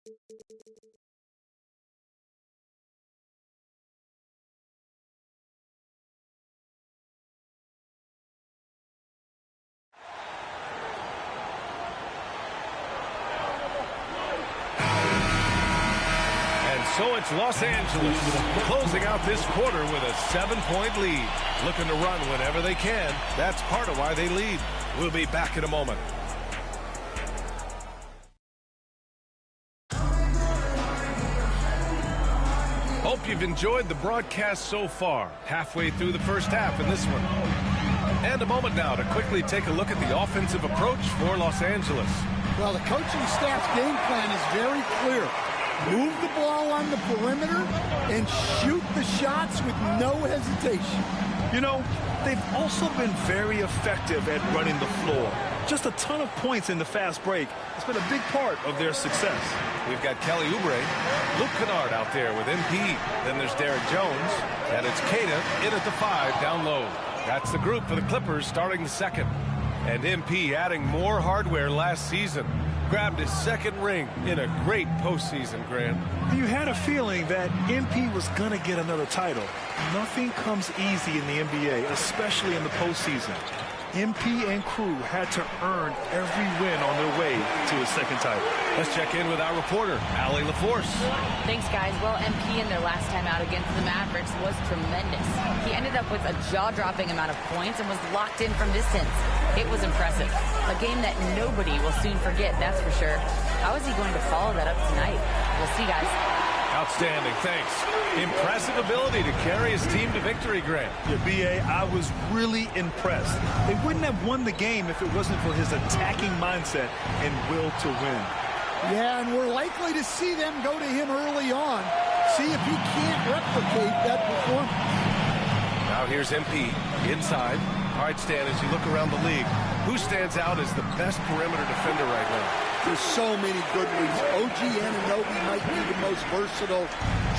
So it's Los Angeles closing out this quarter with a 7-point lead. Looking to run whenever they can. That's part of why they lead. We'll be back in a moment. Hope you've enjoyed the broadcast so far. Halfway through the first half in this one. And a moment now to quickly take a look at the offensive approach for Los Angeles. Well, the coaching staff's game plan is very clear. Move the ball on the perimeter and shoot the shots with no hesitation. You know, they've also been very effective at running the floor. Just a ton of points in the fast break. It's been a big part of their success. We've got Kelly Oubre, Luke Kennard out there with MP. Then there's Derek Jones, and it's Keita in at the 5 down low. That's the group for the Clippers starting the second. And MP adding more hardware last season. Grabbed his second ring in a great postseason, Grant. You had a feeling that MP was going to get another title. Nothing comes easy in the NBA, especially in the postseason. MP and crew had to earn every win on their way to his second title. Let's check in with our reporter, Allie LaForce. Thanks, guys. Well, MP in their last time out against the Mavericks was tremendous. He ended up with a jaw-dropping amount of points and was locked in from distance. It was impressive. A game that nobody will soon forget, that's for sure. How is he going to follow that up tonight? We'll see, guys. Outstanding, thanks. Impressive ability to carry his team to victory, Grant. Yeah, B.A., I was really impressed. They wouldn't have won the game if it wasn't for his attacking mindset and will to win. Yeah, and we're likely to see them go to him early on. See if he can't replicate that performance. Now here's MP inside. All right, Stan, as you look around the league, who stands out as the best perimeter defender right now? There's so many good ones. OG Anunoby might be the most versatile.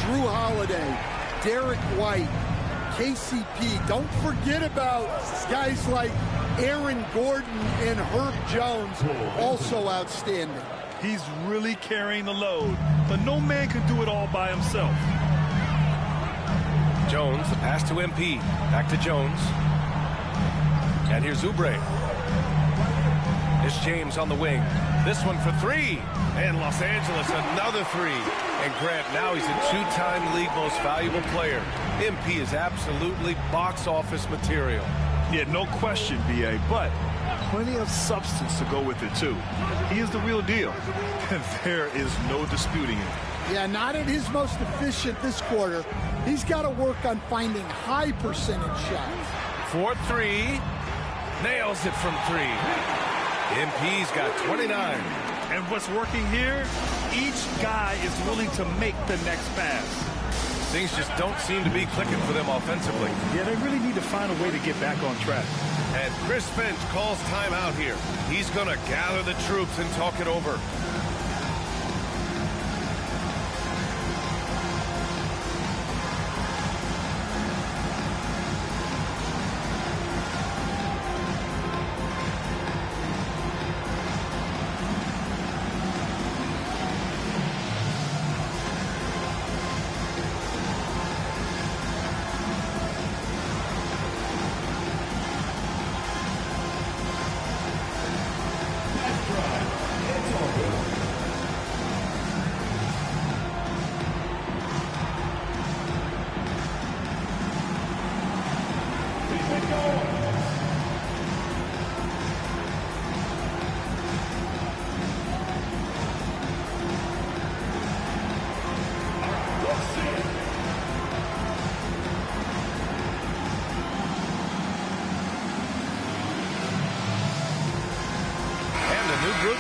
Drew Holiday, Derek White, KCP. Don't forget about guys like Aaron Gordon and Herb Jones, also outstanding. He's really carrying the load, but no man can do it all by himself. Jones, the pass to MP. Back to Jones. And here's Oubre. It's James on the wing. This one for 3. And Los Angeles, another 3. And Grant, now he's a 2-time league most valuable player. MP is absolutely box office material. Yeah, no question, B.A., but plenty of substance to go with it, too. He is the real deal, and there is no disputing it. Yeah, not at his most efficient this quarter. He's got to work on finding high percentage shots. 4-3. Nails it from 3. MP's got 29. And what's working here, each guy is willing to make the next pass. Things just don't seem to be clicking for them offensively. Yeah, they really need to find a way to get back on track. And Chris Finch calls timeout here. He's going to gather the troops and talk it over.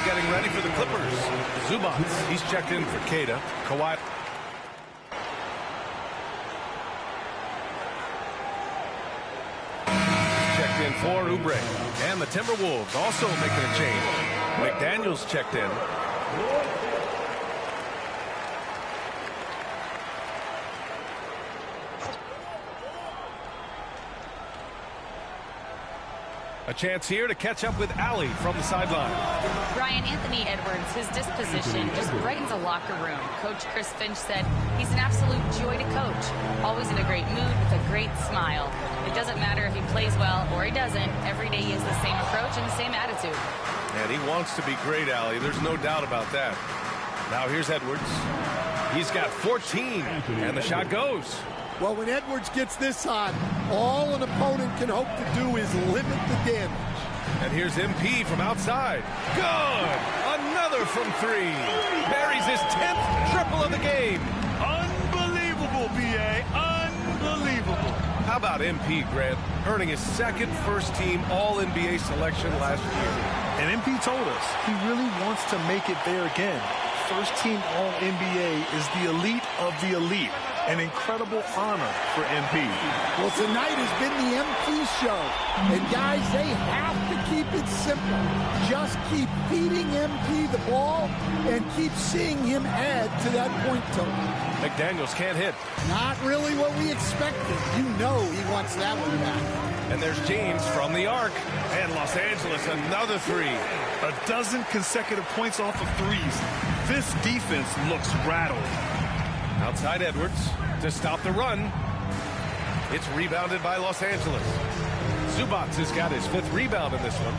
Getting ready for the Clippers. Zubats, he's checked in for Keita. Kawhi. Checked in for Oubre. And the Timberwolves also making a change. McDaniels checked in. A chance here to catch up with Allie from the sideline. Brian, Anthony Edwards, his disposition just brightens a locker room. Coach Chris Finch said he's an absolute joy to coach. Always in a great mood with a great smile. It doesn't matter if he plays well or he doesn't. Every day he has the same approach and the same attitude. And he wants to be great, Allie. There's no doubt about that. Now here's Edwards. He's got 14, and the shot goes. Well, when Edwards gets this hot, all an opponent can hope to do is limit the damage. And here's MP from outside. Good! Another from 3. Buries his 10th triple of the game. Unbelievable, B.A. Unbelievable. How about MP, Grant, earning his second first-team All-NBA selection last year? And MP told us he really wants to make it there again. First-team All-NBA is the elite of the elite. An incredible honor for MP. Well, tonight has been the MP show. And guys, they have to keep it simple. Just keep feeding MP the ball and keep seeing him add to that point total. McDaniels can't hit. Not really what we expected. You know he wants that one back. And there's James from the arc. And Los Angeles, another 3. A dozen consecutive points off of threes. This defense looks rattled. Outside Edwards to stop the run. It's rebounded by Los Angeles. Zubac has got his 5th rebound in this one.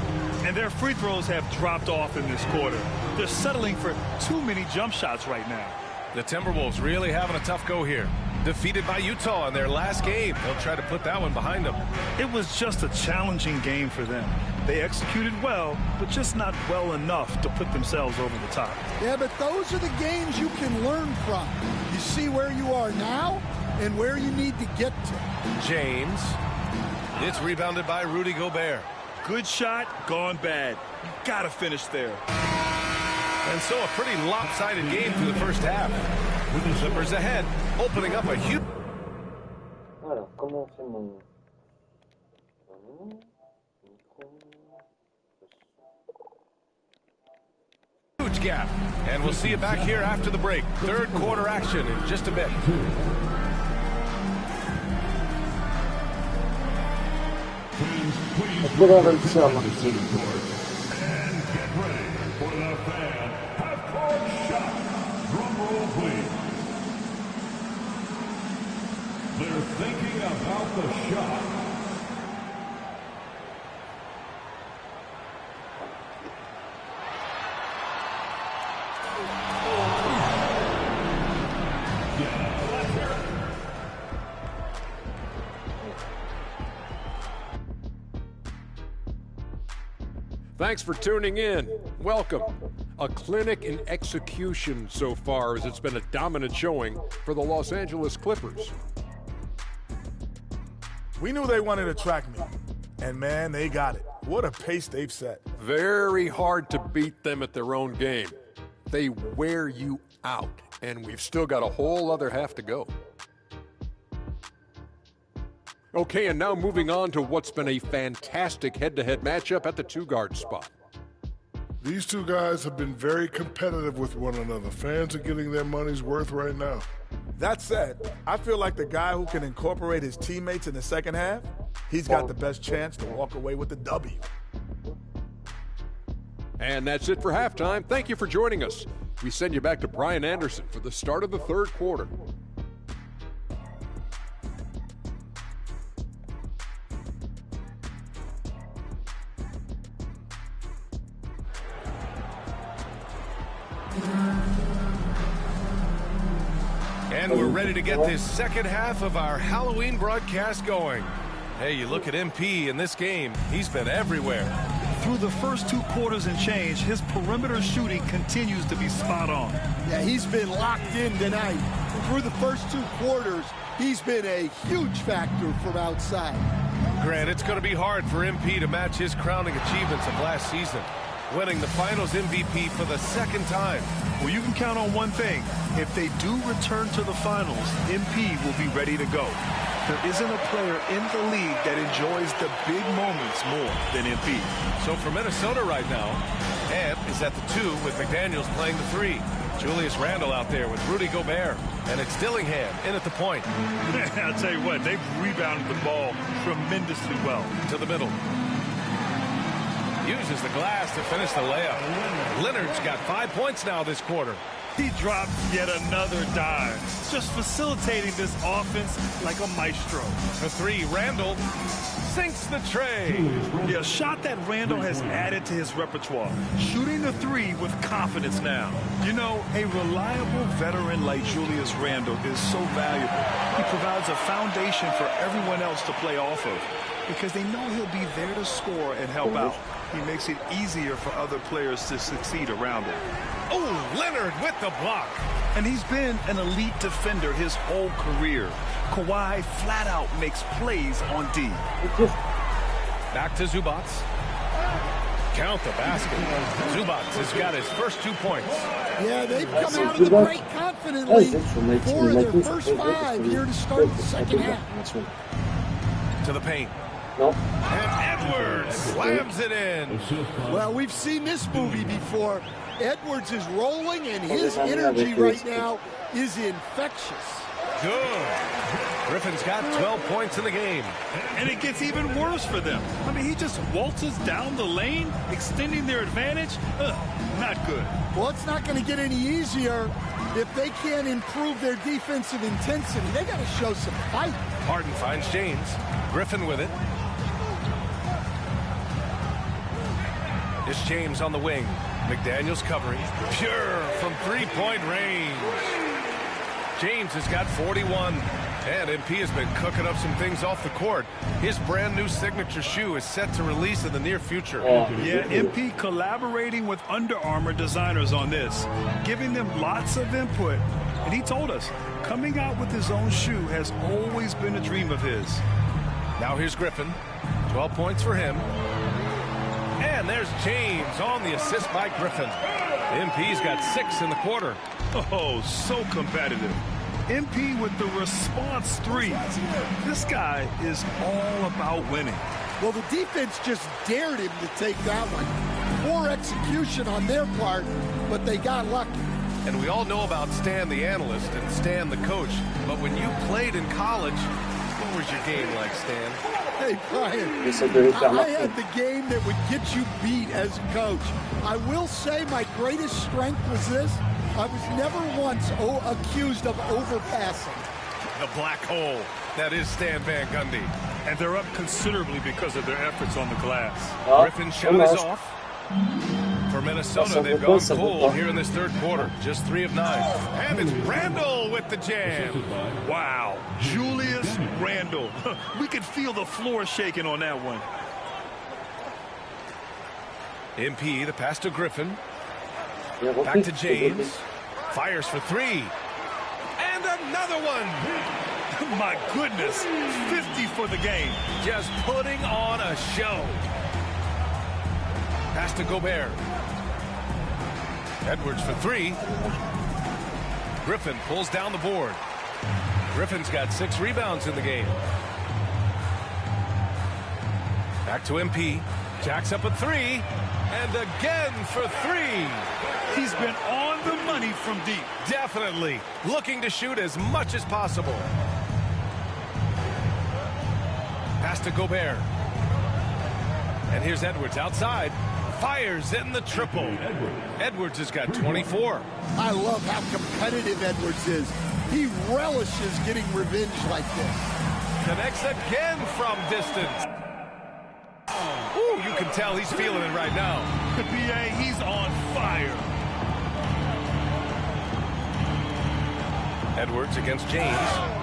And their free throws have dropped off in this quarter. They're settling for too many jump shots right now. The Timberwolves really having a tough go here. Defeated by Utah in their last game. They'll try to put that one behind them. It was just a challenging game for them. They executed well, but just not well enough to put themselves over the top. Yeah, but those are the games you can learn from. You see where you are now and where you need to get to. James. It's rebounded by Rudy Gobert. Good shot, gone bad. You gotta finish there. And so a pretty lopsided game through the first half. With the Clippers ahead, opening up a huge... huge gap. And we'll see you back here after the break. Third quarter action in just a bit. And get ready for the fan half-court shot. Drum roll, please. They're thinking about the shot. Thanks for tuning in. Welcome. A clinic in execution so far, as it's been a dominant showing for the Los Angeles Clippers. We knew they wanted to track me, and man, they got it. What a pace they've set. Very hard to beat them at their own game. They wear you out, and we've still got a whole other half to go. Okay, and now moving on to what's been a fantastic head-to-head matchup at the 2-guard spot. These two guys have been very competitive with one another. Fans are getting their money's worth right now. That said, I feel like the guy who can incorporate his teammates in the second half, he's got the best chance to walk away with the W. And that's it for halftime. Thank you for joining us. We send you back to Brian Anderson for the start of the third quarter. And we're ready to get this second half of our Halloween broadcast going. Hey, you look at MP in this game, he's been everywhere. Through the first 2 quarters and change, his perimeter shooting continues to be spot on. Yeah, he's been locked in tonight. Through the first 2 quarters, he's been a huge factor from outside. Grant, it's going to be hard for MP to match his crowning achievements of last season, winning the Finals MVP for the second time. Well, you can count on one thing. If they do return to the finals, MP will be ready to go. There isn't a player in the league that enjoys the big moments more than MP. So for Minnesota right now, Ant is at the 2 with McDaniels playing the 3. Julius Randle out there with Rudy Gobert. And it's Dillingham in at the point. I'll tell you what, they've rebounded the ball tremendously well. To the middle. Uses the glass to finish the layup. Leonard's got 5 points now this quarter. He dropped yet another dime, just facilitating this offense like a maestro. For three, Randall sinks the tray. Yeah, a shot that Randall has added to his repertoire. Shooting the three with confidence now. You know, a reliable veteran like Julius Randall is so valuable. He provides a foundation for everyone else to play off of because they know he'll be there to score and help out. He makes it easier for other players to succeed around him. Oh, Leonard with the block. And he's been an elite defender his whole career. Kawhi flat out makes plays on D. Back to Zubac. Count the basket. Zubac has got his first 2 points. Yeah, they've come out of the break confidently. 4 of their first 5 here to start the second half. To the paint. And Edwards slams it in. Well, we've seen this movie before. Edwards is rolling, and his energy right now is infectious. Good. Griffin's got 12 points in the game. And it gets even worse for them. I mean, he just waltzes down the lane, extending their advantage. Not good. Well, it's not going to get any easier if they can't improve their defensive intensity. They got to show some fight. Harden finds James. Griffin with it. It's James on the wing. McDaniels covering. Pure from three-point range. James has got 41. And MP has been cooking up some things off the court. His brand new signature shoe is set to release in the near future. Yeah, MP collaborating with Under Armour designers on this, giving them lots of input. And he told us, coming out with his own shoe has always been a dream of his. Now here's Griffin. 12 points for him. And there's James on the assist by Griffin. MP's got 6 in the quarter. Oh, so competitive. MP with the response 3. This guy is all about winning. Well, the defense just dared him to take that one. Poor execution on their part, but they got lucky. And we all know about Stan the analyst and Stan the coach. But when you played in college, what was your game like, Stan? Hey, Brian, I had the game that would get you beat as a coach. I will say my greatest strength was this. I was never once accused of overpassing. The black hole. That is Stan Van Gundy. And they're up considerably because of their efforts on the glass. Griffin's shot is off. For Minnesota, they've gone cold here in this third quarter. Just 3 of 9. And it's Randall with the jam. Wow. Julius Randall. We could feel the floor shaking on that one. MP, the pass to Griffin. Back to James. Fires for 3. And another one. My goodness. 50 for the game. Just putting on a show. Pass to Gobert. Edwards for 3. Griffin pulls down the board. Griffin's got 6 rebounds in the game. Back to MP. Jacks up a 3. And again for 3. He's been on the money from deep. Definitely. Looking to shoot as much as possible. Pass to Gobert. And here's Edwards outside. Fires in the triple. Edwards has got 24. I love how competitive Edwards is. He relishes getting revenge like this. Connects again from distance. Ooh, you can tell he's feeling it right now. BA, he's on fire. Edwards against James.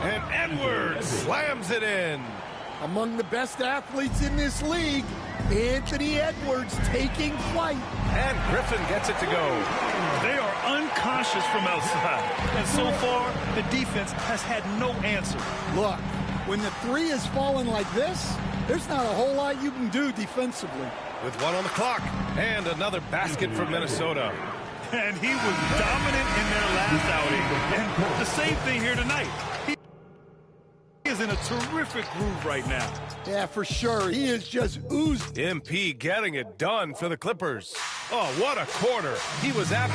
And Edwards slams it in. Among the best athletes in this league, Anthony Edwards taking flight. And Griffin gets it to go. They are unconscious from outside. And so far, the defense has had no answer. Look, when the 3 is falling like this, there's not a whole lot you can do defensively. With 1 on the clock. And another basket for Minnesota. And he was dominant in their last outing. And the same thing here tonight. He is in a terrific groove right now. Yeah, for sure. He is just oozed. MP getting it done for the Clippers. Oh, what a quarter. He was at...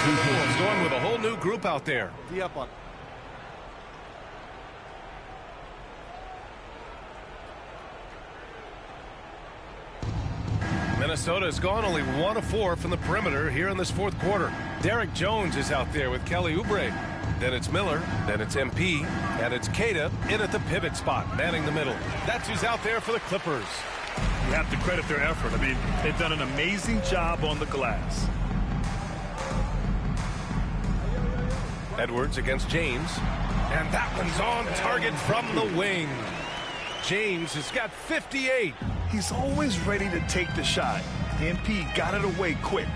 He's going with a whole new group out there. Up on. Minnesota has gone only 1 of 4 from the perimeter here in this fourth quarter. Derek Jones is out there with Kelly Oubre. Then it's Miller, then it's MP, and it's Queta in at the pivot spot, manning the middle. That's who's out there for the Clippers. You have to credit their effort. I mean, they've done an amazing job on the glass. Edwards against James, and that one's on target from the wing. James has got 58. He's always ready to take the shot. MP got it away quick.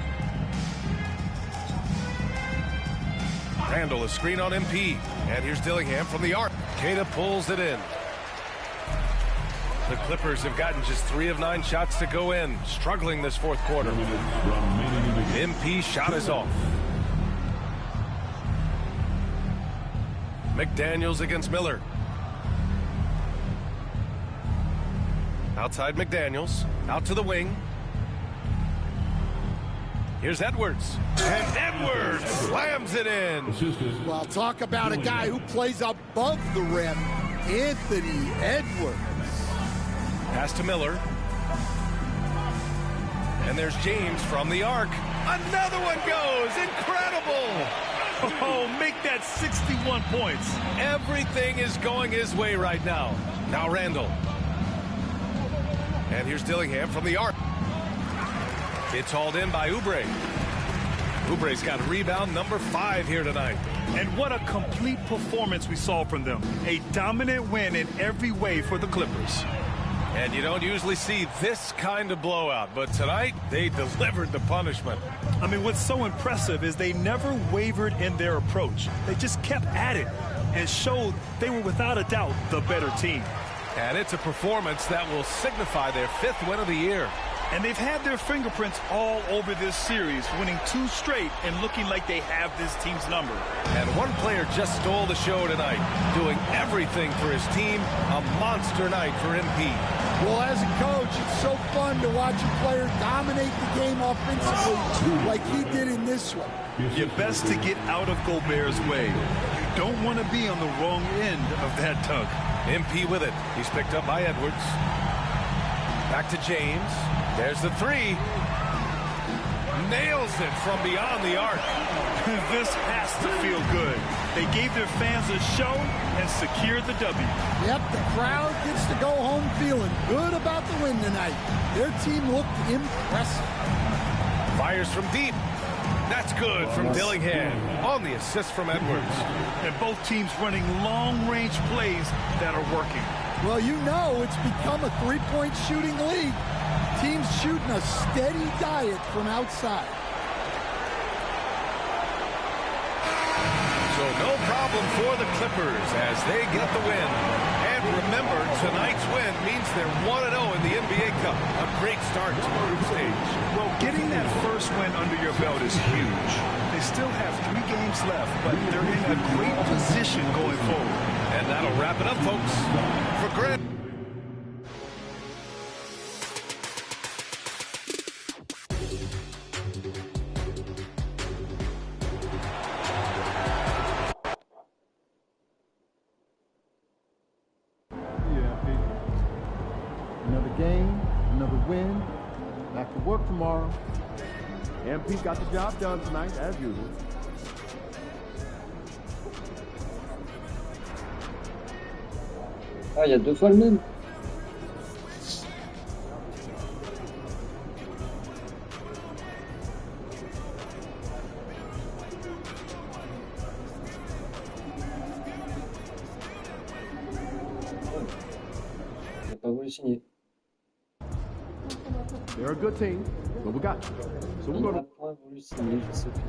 Randall, a screen on MP. And here's Dillingham from the arc. Queta pulls it in. The Clippers have gotten just 3 of 9 shots to go in. Struggling this fourth quarter. MP shot is off. McDaniels against Miller. Outside McDaniels. Out to the wing. Here's Edwards. And Edwards slams it in. Well, talk about a guy who plays above the rim. Anthony Edwards. Pass to Miller. And there's James from the arc. Another one goes. Incredible. Oh, make that 61 points. Everything is going his way right now. Now Randall. And here's Dillingham from the arc. It's hauled in by Oubre. Oubre's got rebound number 5 here tonight. And what a complete performance we saw from them. A dominant win in every way for the Clippers. And you don't usually see this kind of blowout, but tonight they delivered the punishment. I mean, what's so impressive is they never wavered in their approach. They just kept at it and showed they were without a doubt the better team. And it's a performance that will signify their 5th win of the year. And they've had their fingerprints all over this series, winning 2 straight and looking like they have this team's number. And one player just stole the show tonight, doing everything for his team. A monster night for MP. Well, as a coach, it's so fun to watch a player dominate the game offensively like he did in this one. You're best to get out of Gobert's way. You don't want to be on the wrong end of that tug. MP with it. He's picked up by Edwards. Back to James. There's the 3. Nails it from beyond the arc. This has to feel good. They gave their fans a show and secured the W. Yep, the crowd gets to go home feeling good about the win tonight. Their team looked impressive. Fires from deep. That's good from Dillingham on the assist from Edwards. And both teams running long-range plays that are working. Well, you know it's become a 3-point shooting league. Teams shooting a steady diet from outside. So no problem for the Clippers as they get the win. And remember, tonight's win means they're 1-0 in the NBA Cup. A great start to the group stage. Well, getting that first win under your belt is huge. They still have 3 games left, but they're in a great position going forward. And that'll wrap it up, folks. For Grant. Another game, another win. Back to work tomorrow. MP got the job done tonight, as usual. Ah, il y a 2 fois le même. Il n'a pas voulu signer. They're a good team, but we got you. So we're Il n'a gonna. pas voulu signer, je sais pas.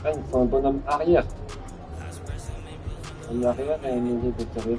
Ah, il faut un bonhomme arrière. Un arrière et un milieu de carrière.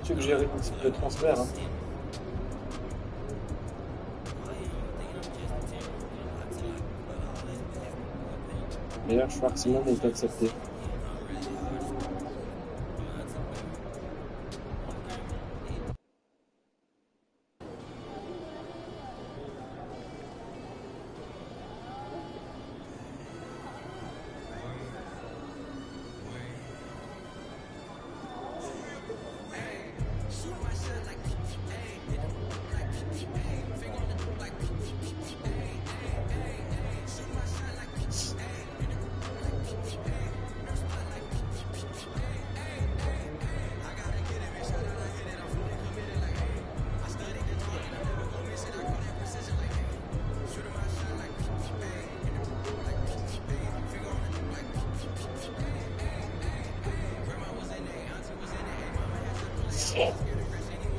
Suggérer un type de transfert. Hein. D'ailleurs, Schwarzman est accepté.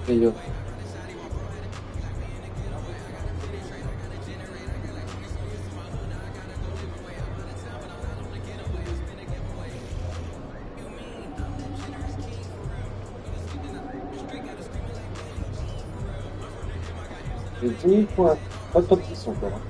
Yo. J'ai 10 000 points. Pas de top 10 encore. Hein.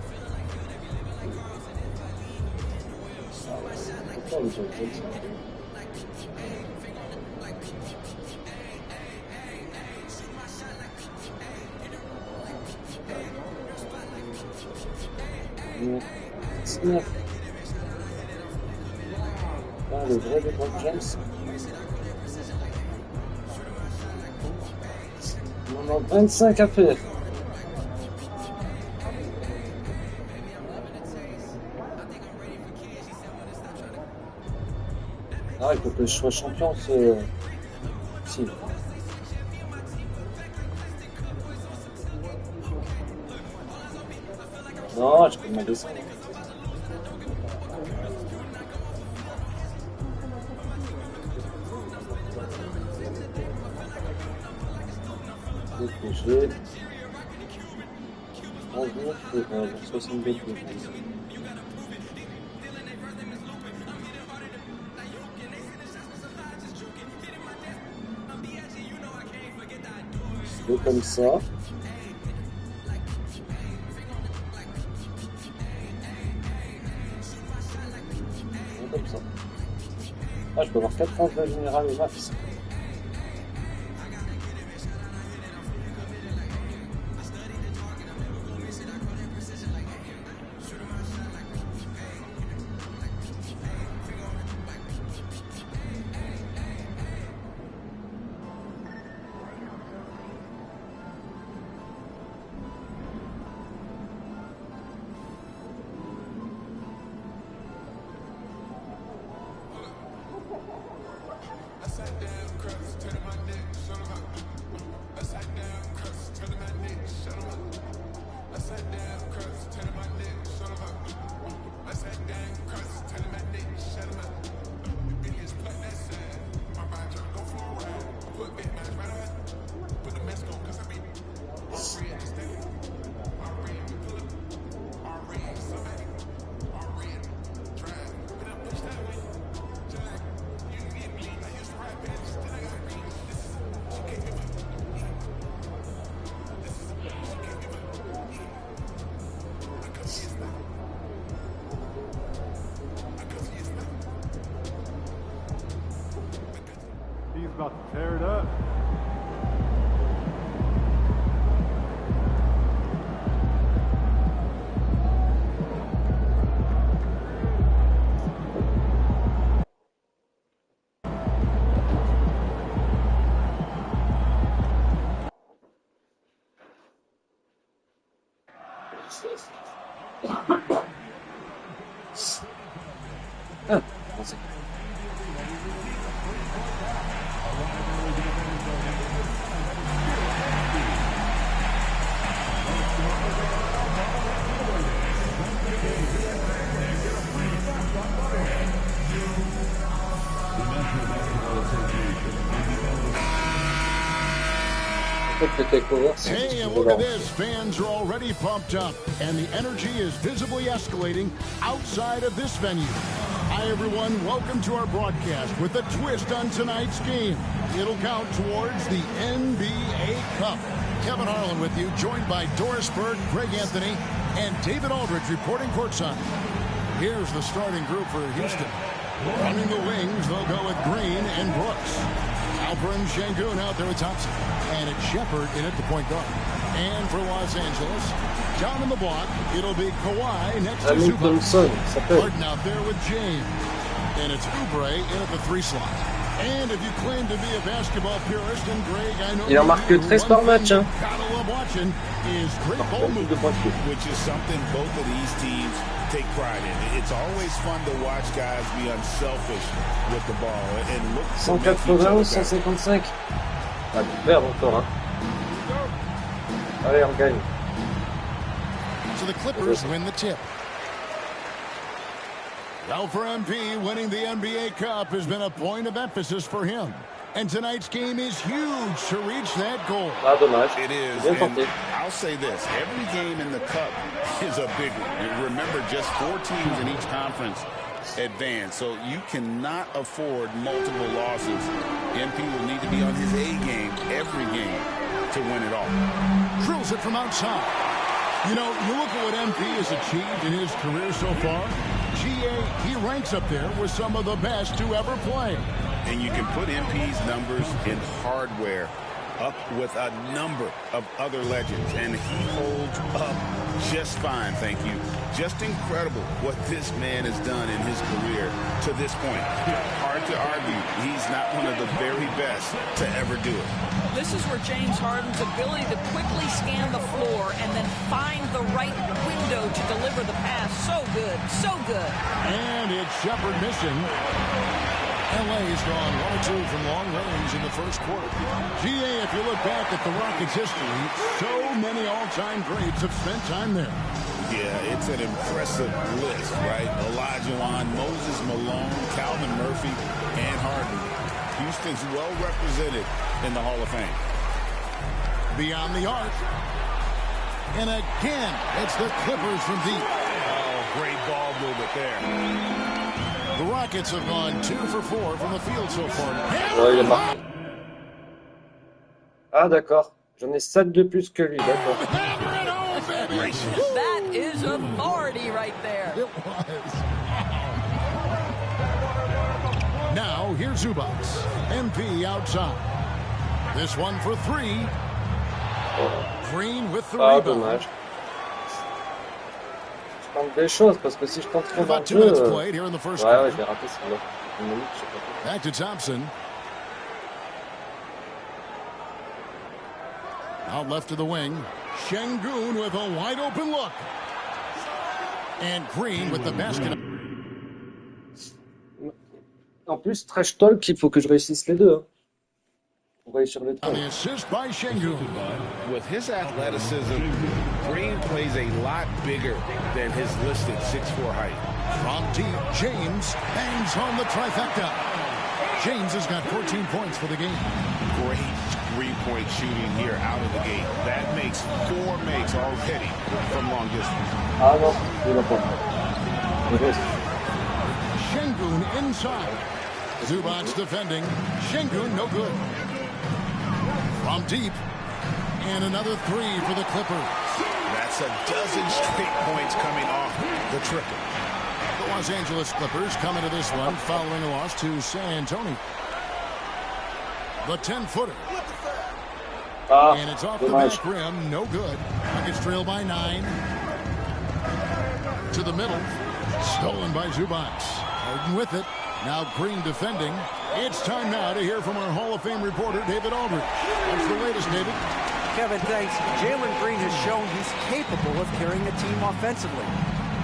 Ah, le vrai Lebron James. On en a 25 à faire. Ah, il faut que je sois champion, c'est... Si. Non, je peux demander ça. J'ai 11 000 pour 62 000. C'est comme ça. Comme ça. Ah, je peux avoir 4 ranges de général au max. About to tear it up. Ah, pensez. Hey, and look at this. Fans are already pumped up, and the energy is visibly escalating outside of this venue. Hi, everyone. Welcome to our broadcast with a twist on tonight's game. It'll count towards the NBA Cup. Kevin Harlan with you, joined by Doris Berg, Greg Anthony, and David Aldridge reporting courtside. Here's the starting group for Houston. Running the wings, they'll go with Green and Brooks. Alperen Şengün out there with Thompson. And it's Shepard in at the point guard. And for Los Angeles, down in the block, it'll be Kawhi next to Zubac. Harden out there with James. And it's Oubre in at the 3 slot. And if you claim to be a basketball purist, and Greg, I know il en marque 13 par match. Hein. Gotta love watching is great ball movement, which is something both of these teams take pride in. It's always fun to watch guys be unselfish with the ball and look. 180 ou 155. Ah, tu perds encore. Hein. Allez, on gagne. So the Clippers win the tip. Well, for MP, winning the NBA Cup has been a point of emphasis for him. And tonight's game is huge to reach that goal. Ah, dommage. It is. And I'll say this. Every game in the Cup is a big one. And remember, just 4 teams in each conference advance. So you cannot afford multiple losses. MP will need to be on his A game every game to win it all. Drills it from outside. You know, you look at what MP has achieved in his career so far. GA, he ranks up there with some of the best to ever play. And you can put MP's numbers in hardware up with a number of other legends. And he holds up just fine, thank you. Just incredible what this man has done in his career to this point. Hard to argue he's not one of the very best to ever do it. This is where James Harden's ability to quickly scan the floor and then find the right window to deliver the pass. So good, so good. And it's Shepard missing. LA's gone 1 or 2 from long range in the first quarter. GA, if you look back at the Rockets' history, so many all-time greats have spent time there. Yeah, it's an impressive list, right? Olajuwon, Moses Malone, Calvin Murphy, and Harden. Houston's well represented in the Hall of Fame. Beyond the arc. And again, it's the Clippers from deep. Oh, great ball movement there. The Rockets have gone 2 for 4 from the field so far. Ouais, il est marqué. Ah, d'accord. J'en ai 7 de plus que lui, d'accord. That is authority right there. It was. Now, here's Zubac. MP outside. This one for 3. Green with the Ah, rebound. dommage. Je tente des choses parce que si je tente trop dans le jeu, ouais, je vais rater ça. Back to Thompson. Out left to the wing. Şengün with a wide open look. And Green with the basket. En plus, trash talk, il faut que je réussisse les deux. Hein. Pour réussir les trois. The assist by Şengün. With his athleticism, Green plays a lot bigger than his listed 6'4" height. From deep, James bangs home the trifecta. James has got 14 points for the game. Great three-point shooting here out of the gate. That makes 4 makes already from long distance. Ah non, il n'a pas. Şengün inside. Zubac defending. Şengün no good. From deep. And another 3 for the Clippers. That's a dozen straight points coming off the triple. The Los Angeles Clippers come into this one following a loss to San Antonio. The 10-footer. And it's off the back rim. No good. Nuggets trail by 9. To the middle. Stolen by Zubac. Harden with it. Now Green defending. It's time now to hear from our Hall of Fame reporter, David Aldridge. What's the latest, David? Kevin, thanks. Jalen Green has shown he's capable of carrying a team offensively.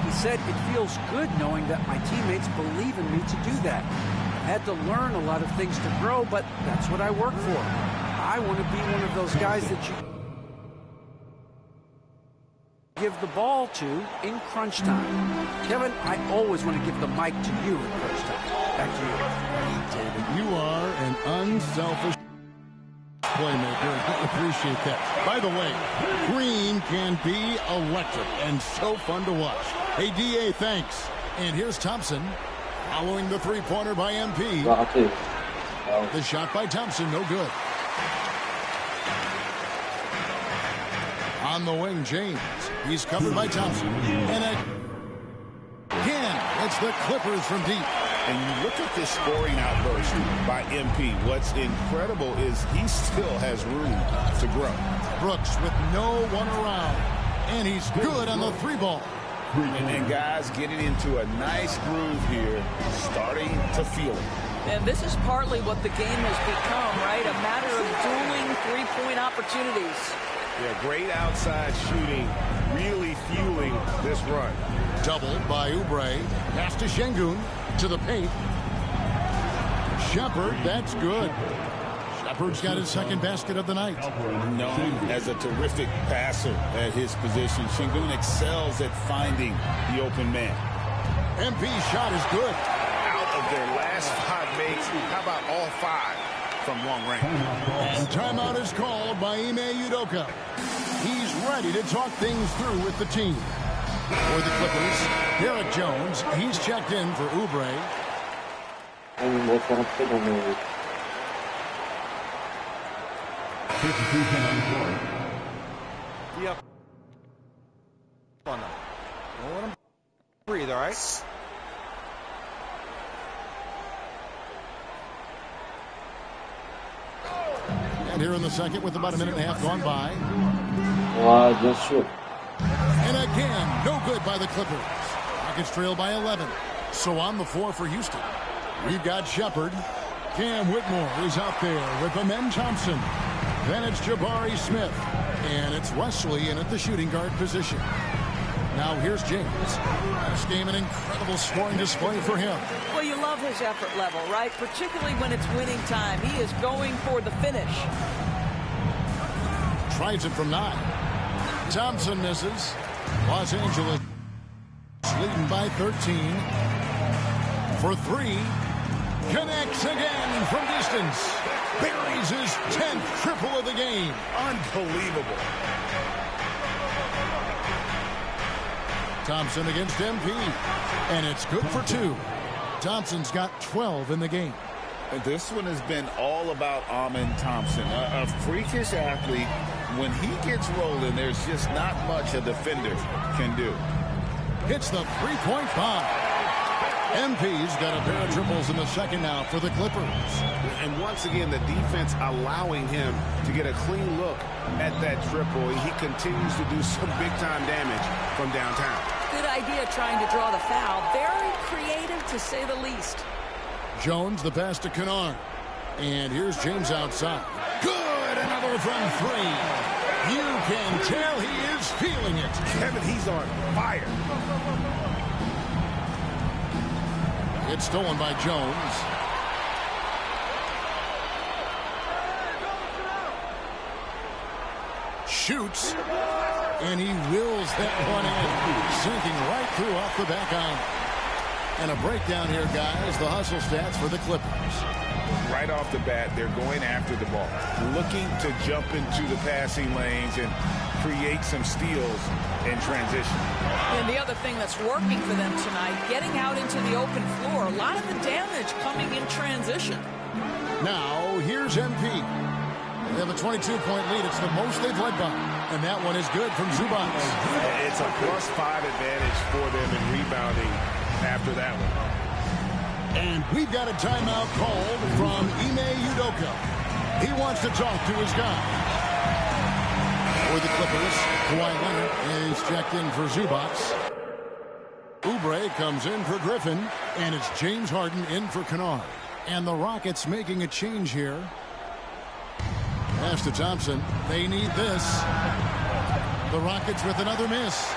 He said, it feels good knowing that my teammates believe in me to do that. I had to learn a lot of things to grow, but that's what I work for. I want to be one of those guys that you give the ball to in crunch time. Kevin, I always want to give the mic to you in crunch time. Back to you. David, you are an unselfish playmaker. I appreciate that. By the way, Green can be electric and so fun to watch. Hey, DA, thanks. And here's Thompson following the three-pointer by MP. The shot by Thompson, no good. On the wing, James. He's covered by Thompson. And again, it's the Clippers from deep. And you look at this scoring outburst by MP. What's incredible is he still has room to grow. Brooks with no one around. And he's good on the three ball. And guys getting into a nice groove here, starting to feel it. And this is partly what the game has become, right? A matter of dueling three-point opportunities. Yeah, great outside shooting, really fueling this run. Doubled by Oubre. Pass to Şengün. To the paint. Shepard, that's good. Shepard's got his second basket of the night. Known as a terrific passer at his position, Şengün excels at finding the open man. MP's shot is good. Out of their last 5 makes, how about all 5 from long range? And timeout is called by Ime Udoka. He's ready to talk things through with the team. For the Clippers, Derek Jones, he's checked in for Oubre. Yep. Don't let him breathe, all right? And here in the second with about a minute and a half gone by. Bien sûr. And again, no good by the Clippers. Rockets trail by 11. So on the floor for Houston, we've got Shepard. Cam Whitmore is out there with Amen Thompson. Then it's Jabari Smith. And it's Wesley in at the shooting guard position. Now here's James. This game an incredible scoring display for him. Well, you love his effort level, right? Particularly when it's winning time. He is going for the finish. Tries it from 9. Thompson misses. Los Angeles leading by 13. For 3. Connects again from distance. Buries his 10th triple of the game. Unbelievable. Thompson against MP. And it's good for 2. Thompson's got 12 in the game. This one has been all about Amen Thompson, a freakish athlete. When he gets rolling, there's just not much a defender can do. Hits the three-point bomb. MP's got a pair of triples in the second now for the Clippers. And once again, the defense allowing him to get a clean look at that triple. He continues to do some big-time damage from downtown. Good idea trying to draw the foul. Very creative, to say the least. Jones, the pass to Kennard. And here's James outside. Good! Another from 3. You can tell he is feeling it. Kevin, he's on fire. It's stolen by Jones. Shoots. And he wills that one in. Sinking right through off the back iron. And a breakdown here, guys. The hustle stats for the Clippers. Right off the bat, they're going after the ball, looking to jump into the passing lanes and create some steals in transition. And the other thing that's working for them tonight, getting out into the open floor. A lot of the damage coming in transition. Now, here's MP. They have a 22-point lead. It's the most they've led by. And that one is good from Zubac. It's a +5 advantage for them in rebounding after that one. And we've got a timeout called from Ime Udoka. He wants to talk to his guy. For the Clippers, Kawhi Leonard is checked in for Zubac. Oubre comes in for Griffin. And it's James Harden in for Kennard. And the Rockets making a change here. Pass to Thompson. They need this. The Rockets with another miss.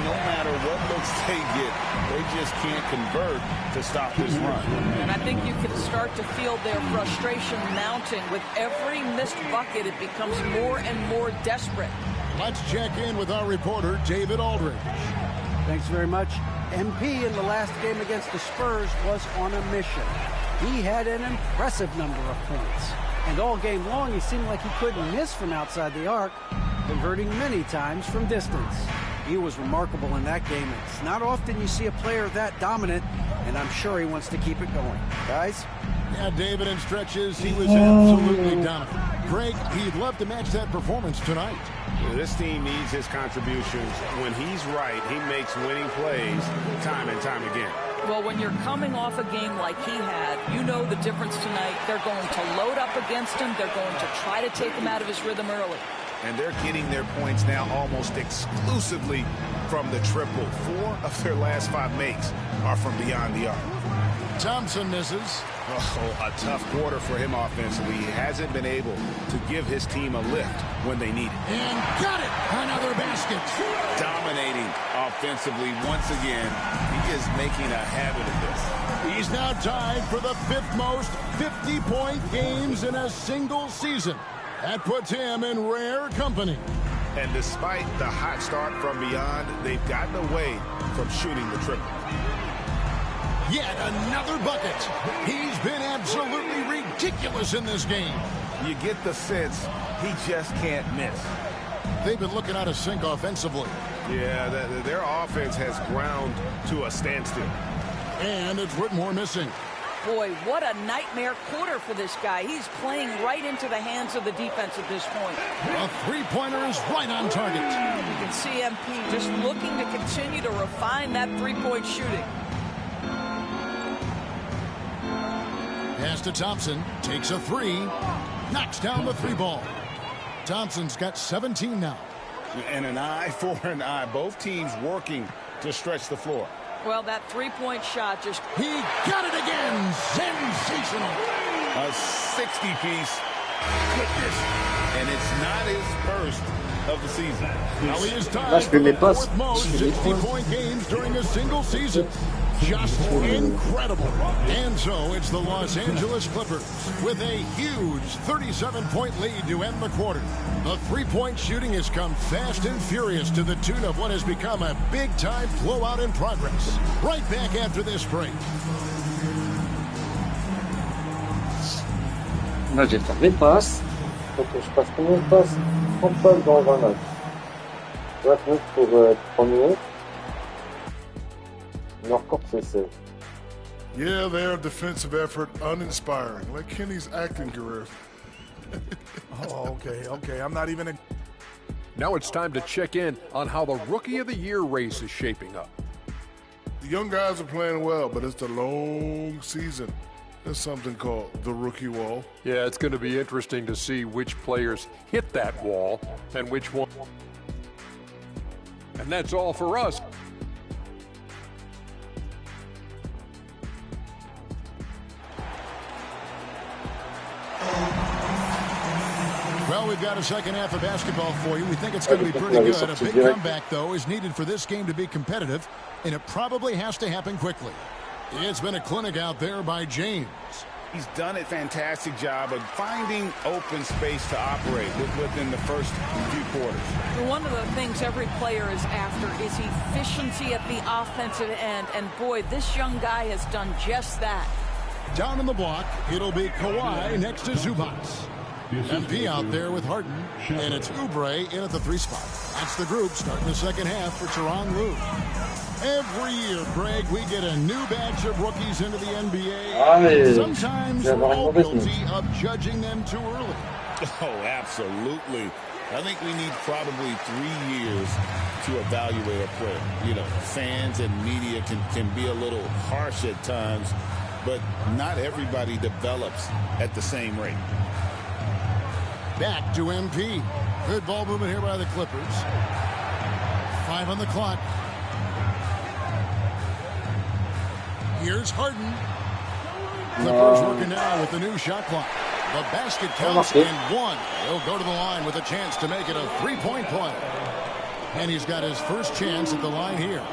No matter what looks they get, they just can't convert to stop this run. And I think you can start to feel their frustration mounting. With every missed bucket, it becomes more and more desperate. Let's check in with our reporter, David Aldridge. Thanks very much. MP in the last game against the Spurs was on a mission. He had an impressive number of points. And all game long, he seemed like he couldn't miss from outside the arc, converting many times from distance. He was remarkable in that game. It's not often you see a player that dominant, and I'm sure he wants to keep it going. Guys? Yeah, David, in stretches, he was absolutely dominant. Greg, he'd love to match that performance tonight. This team needs his contributions. When he's right, he makes winning plays time and time again. Well, when you're coming off a game like he had, you know the difference tonight. They're going to load up against him. They're going to try to take him out of his rhythm early. And they're getting their points now almost exclusively from the triple. 4 of their last 5 makes are from beyond the arc. Thompson misses. Oh, a tough quarter for him offensively. He hasn't been able to give his team a lift when they need it. And got it! Another basket. Dominating offensively once again. He is making a habit of this. He's now tied for the 5th most 50-point games in a single season. That puts him in rare company. And despite the hot start from beyond, they've gotten away from shooting the triple. Yet another bucket. He's been absolutely ridiculous in this game. You get the sense he just can't miss. They've been looking out of sync offensively. Yeah, their offense has ground to a standstill. And it's Whitmore missing. Boy, what a nightmare quarter for this guy. He's playing right into the hands of the defense at this point. A three-pointer is right on target. You can see MP just looking to continue to refine that three-point shooting. Pass to Thompson, takes a 3, knocks down the 3 ball. Thompson's got 17 now. And an eye for an eye. Both teams working to stretch the floor. Well, that three-point shot just... He got it again! Sensational! A 60-piece. Goodness. And it's not his first of the season. Now he is tied for the 4th most 60-point games during a single season. Just incredible. And so it's the Los Angeles Clippers with a huge 37-point lead to end the quarter. The three-point shooting has come fast and furious to the tune of what has become a big-time blowout in progress. Right back after this break. Là, j'ai fait mes passes. Faut que je passe combien de passes? 30 passes dans 20 matchs. 20 minutes pour 3 minutes. Yeah, their defensive effort uninspiring, like Kenny's acting career. Oh, okay. I'm not even. Now it's time to check in on how the Rookie of the Year race is shaping up. The young guys are playing well, but it's the long season. There's something called the rookie wall. Yeah, it's going to be interesting to see which players hit that wall and which one. And that's all for us. Well, we've got a second half of basketball for you. We think it's going to be pretty good. A big comeback, though, is needed for this game to be competitive, and it probably has to happen quickly. It's been a clinic out there by James. He's done a fantastic job of finding open space to operate within the first few quarters. One of the things every player is after is efficiency at the offensive end, and boy, this young guy has done just that. Down in the block, it'll be Kawhi next to Zubac. MP out there with Harden, and it's Oubre in at the 3 spot. That's the group starting the second half for Tyronn Lue. Every year, Greg, we get a new batch of rookies into the NBA. Sometimes we're all guilty of judging them too early. Oh, absolutely. I think we need probably 3 years to evaluate a player. You know, fans and media can be a little harsh at times, but not everybody develops at the same rate. Back to MP. Good ball movement here by the Clippers. 5 on the clock. Here's Harden. Clippers working now with the new shot clock. The basket counts and 1. He'll go to the line with a chance to make it a 3-point play. And he's got his first chance at the line here.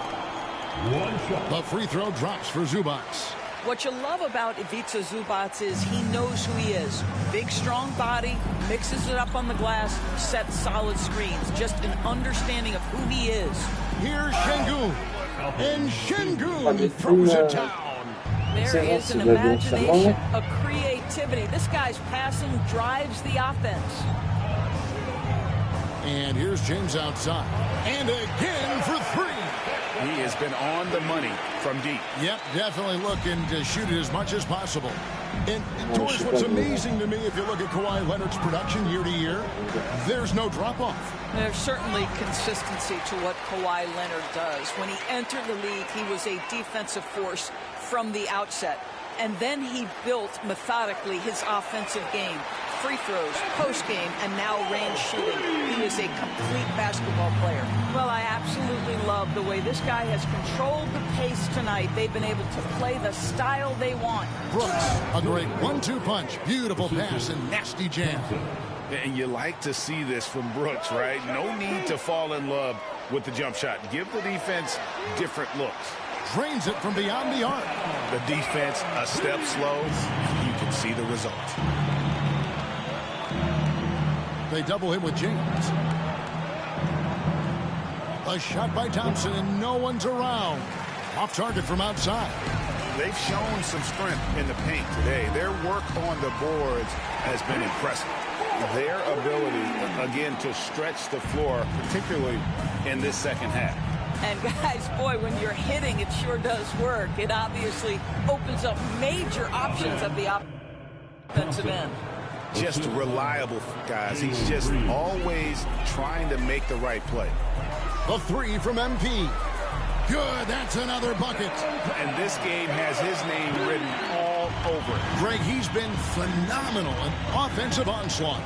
The free throw drops for Zubac. What you love about Ivica Zubac is he knows who he is. Big, strong body, mixes it up on the glass, sets solid screens. Just an understanding of who he is. Here's Şengün. And Şengün throws it down. There is an imagination, a creativity. This guy's passing drives the offense. And here's James outside. And again for three. He has been on the money from deep. Yep, definitely looking to shoot it as much as possible. And Torres, what's amazing to me, if you look at Kawhi Leonard's production year to year, there's no drop-off. There's certainly consistency to what Kawhi Leonard does. When he entered the league, he was a defensive force from the outset. And then he built methodically his offensive game. Free throws, post-game, and now range shooting. He is a complete basketball player. Well, I absolutely love the way this guy has controlled the pace tonight. They've been able to play the style they want. Brooks, a great 1-2 punch. Beautiful pass and nasty jam. And you like to see this from Brooks, right? No need to fall in love with the jump shot. Give the defense different looks. Drains it from beyond the arc. The defense a step slow. You can see the result. They double him with James. A shot by Thompson, and no one's around. Off target from outside. They've shown some strength in the paint today. Their work on the boards has been impressive. Their ability, again, to stretch the floor, particularly in this second half. And guys, boy, when you're hitting, it sure does work. It obviously opens up major options at the offensive end. Just reliable, guys. He's just always trying to make the right play. A three from MP. Good, that's another bucket. And this game has his name written all over it. Greg, he's been phenomenal. An offensive onslaught.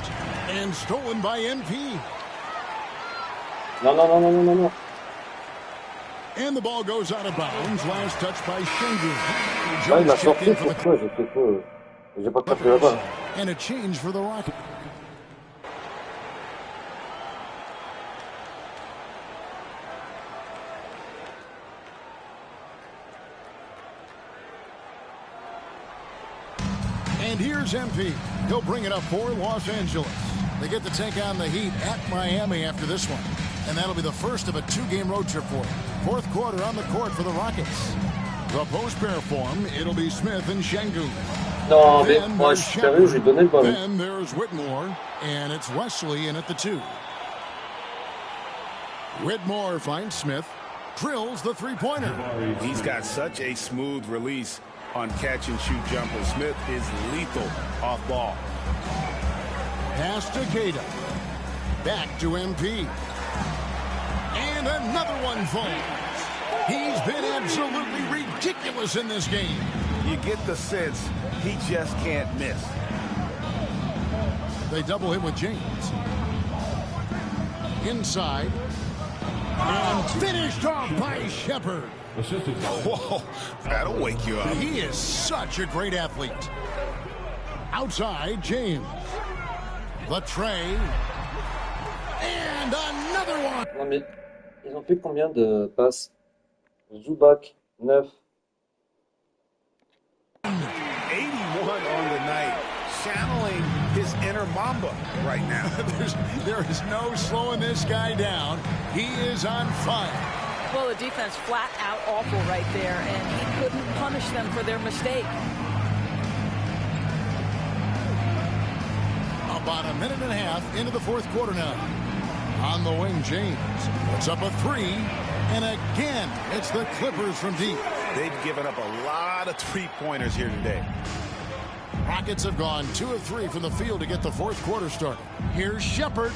And stolen by MP. No. And the ball goes out of bounds. Last touch by Şengün. Ah, il m'a sorti, pourquoi j'ai fait quoi? J'ai pas tapé là-bas. And a change for the Rockets. And here's MP. He'll bring it up for Los Angeles. They get to take on the Heat at Miami after this one. And that'll be the first of a 2-game road trip for them. Fourth quarter on the court for the Rockets. The post-pair form, it'll be Smith and Şengün. Non, mais moi, je suis sérieux, j'ai donné le ballon. Then there's Whitmore, and it's Wesley in at the 2. Whitmore finds Smith, drills the three-pointer. He's got such a smooth release on catch-and-shoot jumpers. Smith is lethal off ball. Pass to Gata. Back to MP. And another one falls. He's been absolutely ridiculous in this game. You get the sense he just can't miss. They double him with James. Inside. And finished off by Shepard. Whoa, that'll wake you up. He is such a great athlete. Outside, James. The tray. And another one. Non mais, ils ont fait combien de passes? Zubac, 9. 81 on the night, channeling his inner Mamba right now. There is no slowing this guy down. He is on fire. Well, the defense flat out awful right there, and he couldn't punish them for their mistake. About a minute and a half into the fourth quarter now. On the wing, James puts up a three, and again, it's the Clippers from deep. They've given up a lot of three-pointers here today. Rockets have gone 2 of 3 from the field to get the fourth quarter started. Here's Shepard.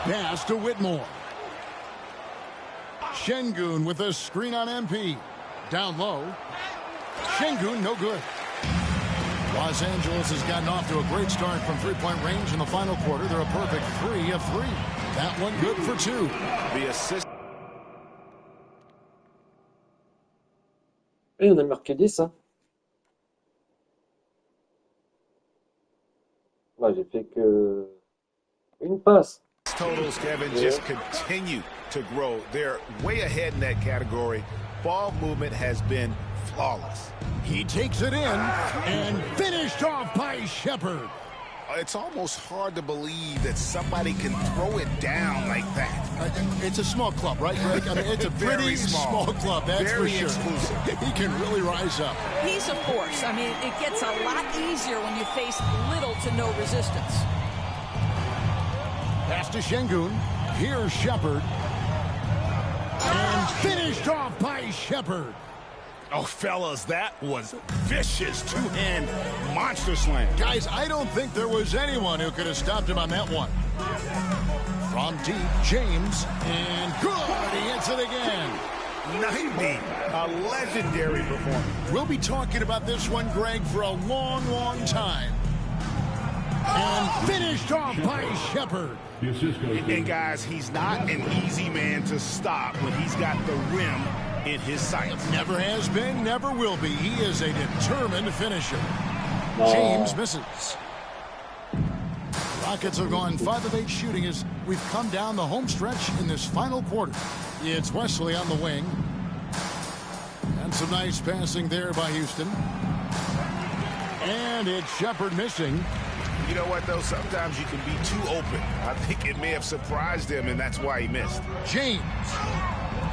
Pass to Whitmore. Şengün with a screen on MP. Down low. Şengün, no good. Los Angeles has gotten off to a great start from three-point range in the final quarter. They're a perfect 3 of 3. That one good for 2. The assist. Et on a marqué 10, hein. Là, j'ai fait que une passe. totals, Kevin, just continue to grow. They're way ahead in that category. Ball movement has been flawless. He takes it in and finished off by Shepard. It's almost hard to believe that somebody can throw it down like that. It's a small club, right, Greg? I mean, it's a pretty small club, that's very for sure. exclusive. He can really rise up. He's a force. I mean, it gets a lot easier when you face little to no resistance. Pass to Şengün. Here's Shepard. And finished off by Shepard. Oh, fellas, that was vicious two-hand monster slam. Guys, I don't think there was anyone who could have stopped him on that one. From deep, James, and good, he hits it again. 90, a legendary performance. We'll be talking about this one, Greg, for a long, long time. And finished off by Shepard. And guys, he's not an easy man to stop when he's got the rim in his sights. Never has been, never will be. He is a determined finisher. James misses. Rockets have gone 5 of 8 shooting as we've come down the home stretch in this final quarter. It's Wesley on the wing. And some nice passing there by Houston. And it's Shepard missing. You know what, though? Sometimes you can be too open. I think it may have surprised him, and that's why he missed. James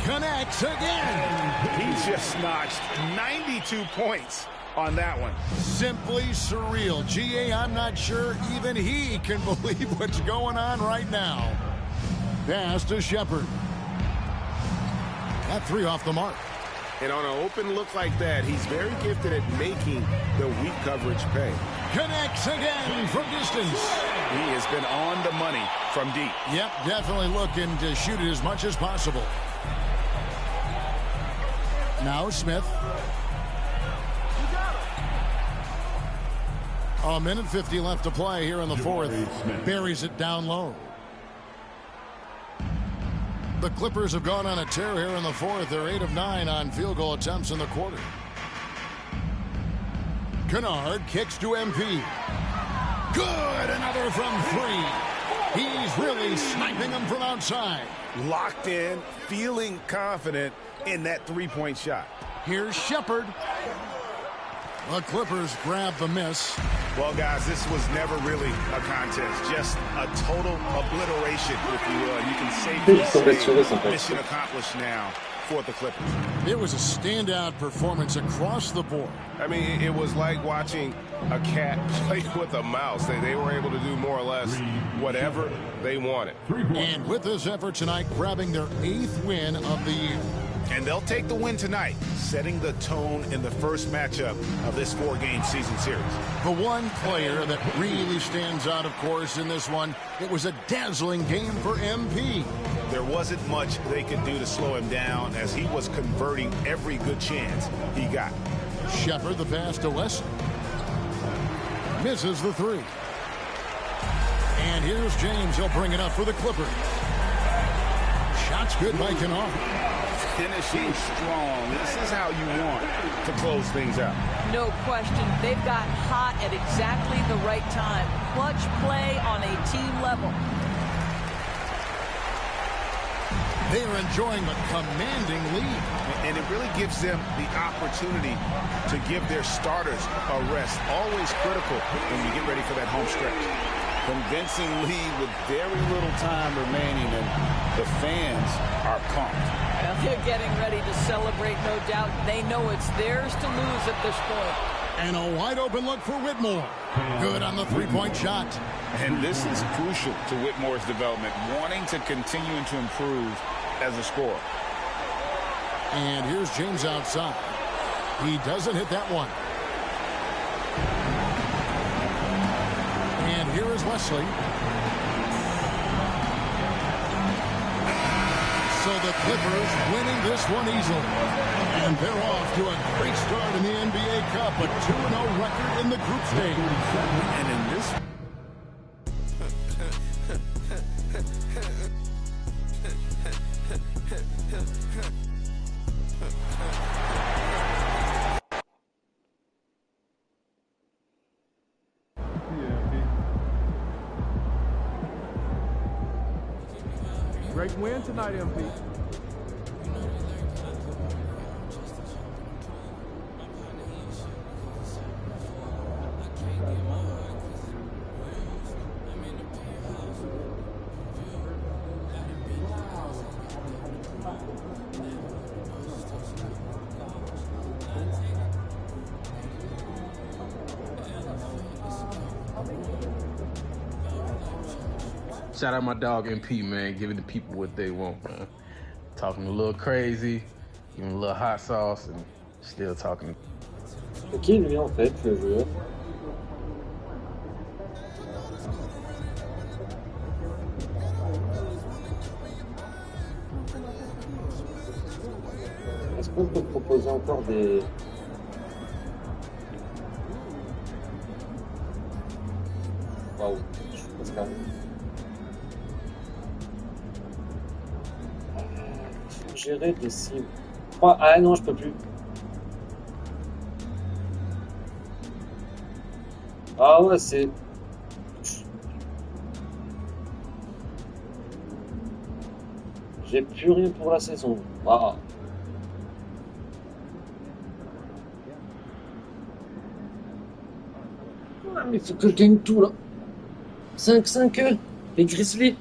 connects again. He just notched 92 points on that one. Simply surreal. GA, I'm not sure even he can believe what's going on right now. Pass to Shepard. That three off the mark. And on an open look like that, he's very gifted at making the weak coverage pay. Connects again from distance. He has been on the money from deep. Yep, definitely looking to shoot it as much as possible. Now Smith. A minute 50 left to play here in the fourth. Buries it down low. The Clippers have gone on a tear here in the fourth. They're 8 of 9 on field goal attempts in the quarter. Kennard kicks to MP. Good, another from 3. He's really sniping them from outside. Locked in, feeling confident in that three-point shot. Here's Shepard. The Clippers grab the miss. Well, guys, this was never really a contest. Just a total obliteration, if you will. And you can safely say mission accomplished now for the Clippers. It was a standout performance across the board. I mean, it was like watching a cat play with a mouse. They were able to do more or less whatever they wanted. And with this effort tonight, grabbing their 8th win of the year. And they'll take the win tonight, setting the tone in the first matchup of this 4-game season series. The one player that really stands out, of course, in this one, it was a dazzling game for MP. There wasn't much they could do to slow him down as he was converting every good chance he got. Shepard, the pass to Wesley. Misses the 3. And here's James. He'll bring it up for the Clippers. Shots good by Kennard. Finishing strong. This is how you want to close things out. No question. They've got hot at exactly the right time. Clutch play on a team level. They are enjoying a commanding lead. And it really gives them the opportunity to give their starters a rest. Always critical when you get ready for that home stretch. Convincing lead with very little time remaining, and the fans are pumped. Well, they're getting ready to celebrate, no doubt. They know it's theirs to lose at this point. And a wide open look for Whitmore. Good on the three-point shot. And this is crucial to Whitmore's development, wanting to continue to improve as a scorer. And here's James outside. He doesn't hit that one. And here is Wesley. So the Clippers winning this one easily. And they're off to a great start in the NBA Cup, a 2-0 record in the group stage. And in this... Great win tonight, MP. Shout out my dog MP, man, giving the people what they want, man. Talking a little crazy, giving a little hot sauce, and still talking. C'est qui lui en fait, le joueur? Est-ce qu'on peut proposer encore des... Waouh, je suis presque arrivé. Gérer des cibles. Oh, ah non, je peux plus. Ah ouais, c'est... J'ai plus rien pour la saison. Waouh. Ah, mais il faut que je gagne tout là. 5-5 les Grizzlies.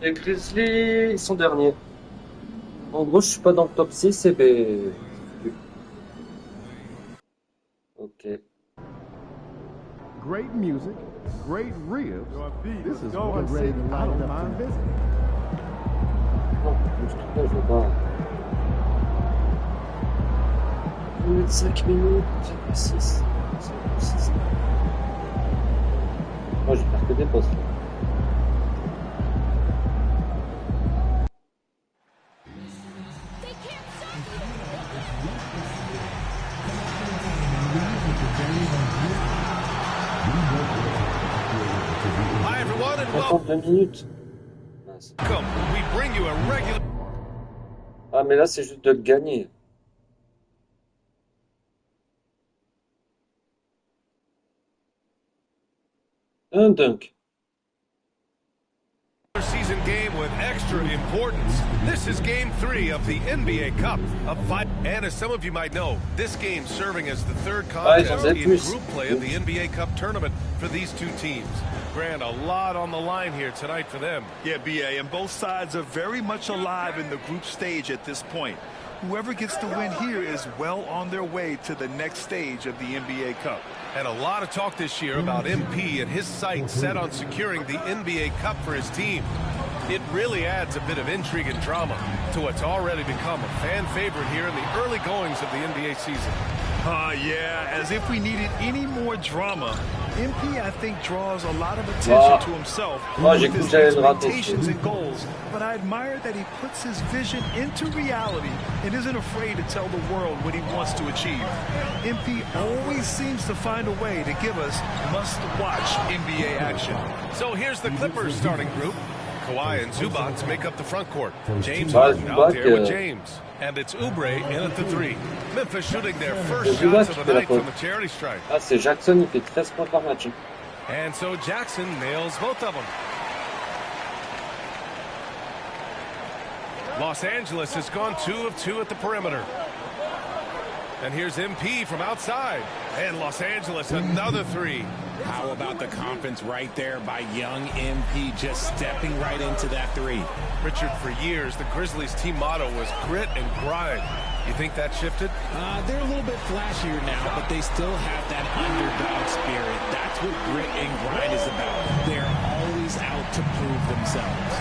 Les Grizzlies, ils sont derniers. En gros, je suis pas dans le top 6 et ben... Ok. Great music, great ribs. This is one city I don't mind visiting. Non, je veux pas. 5 minutes, 6. Moi, je vais faire que des postes. Hi everyone and welcome. 52 minutes. We bring you a regular. Ah mais là c'est juste de le gagner. Un dunk. Season game with extra importance. This is game 3 of the NBA Cup of 5. And as some of you might know, this game serving as the third contest in group play of the NBA Cup tournament for these two teams. Grant, a lot on the line here tonight for them. Yeah, BA, and both sides are very much alive in the group stage at this point. Whoever gets the win here is well on their way to the next stage of the NBA Cup. And a lot of talk this year about MP and his sights set on securing the NBA Cup for his team. It really adds a bit of intrigue and drama to what's already become a fan favorite here in the early goings of the NBA season. Yeah, as if we needed any more drama. MP, I think, draws a lot of attention to himself with his expectations and goals, but I admire that he puts his vision into reality and isn't afraid to tell the world what he wants to achieve. MP always seems to find a way to give us must-watch NBA action. So here's the Clippers starting group. Kawhi and Zubac make up the front court. James Harden out there with James. And it's Oubre in at the 3. Memphis shooting their first shots of the night from the charity stripe. Ah, c'est Jackson, il fait 13 points par match. And so Jackson nails both of them. Los Angeles has gone 2 of 2 at the perimeter. And here's MP from outside. And Los Angeles, another 3. How about the confidence right there by young MP, just stepping right into that 3. Richard, for years, the Grizzlies' team motto was grit and grind. You think that shifted? They're a little bit flashier now, but they still have that underdog spirit. That's what grit and grind is about. They're always out to prove themselves.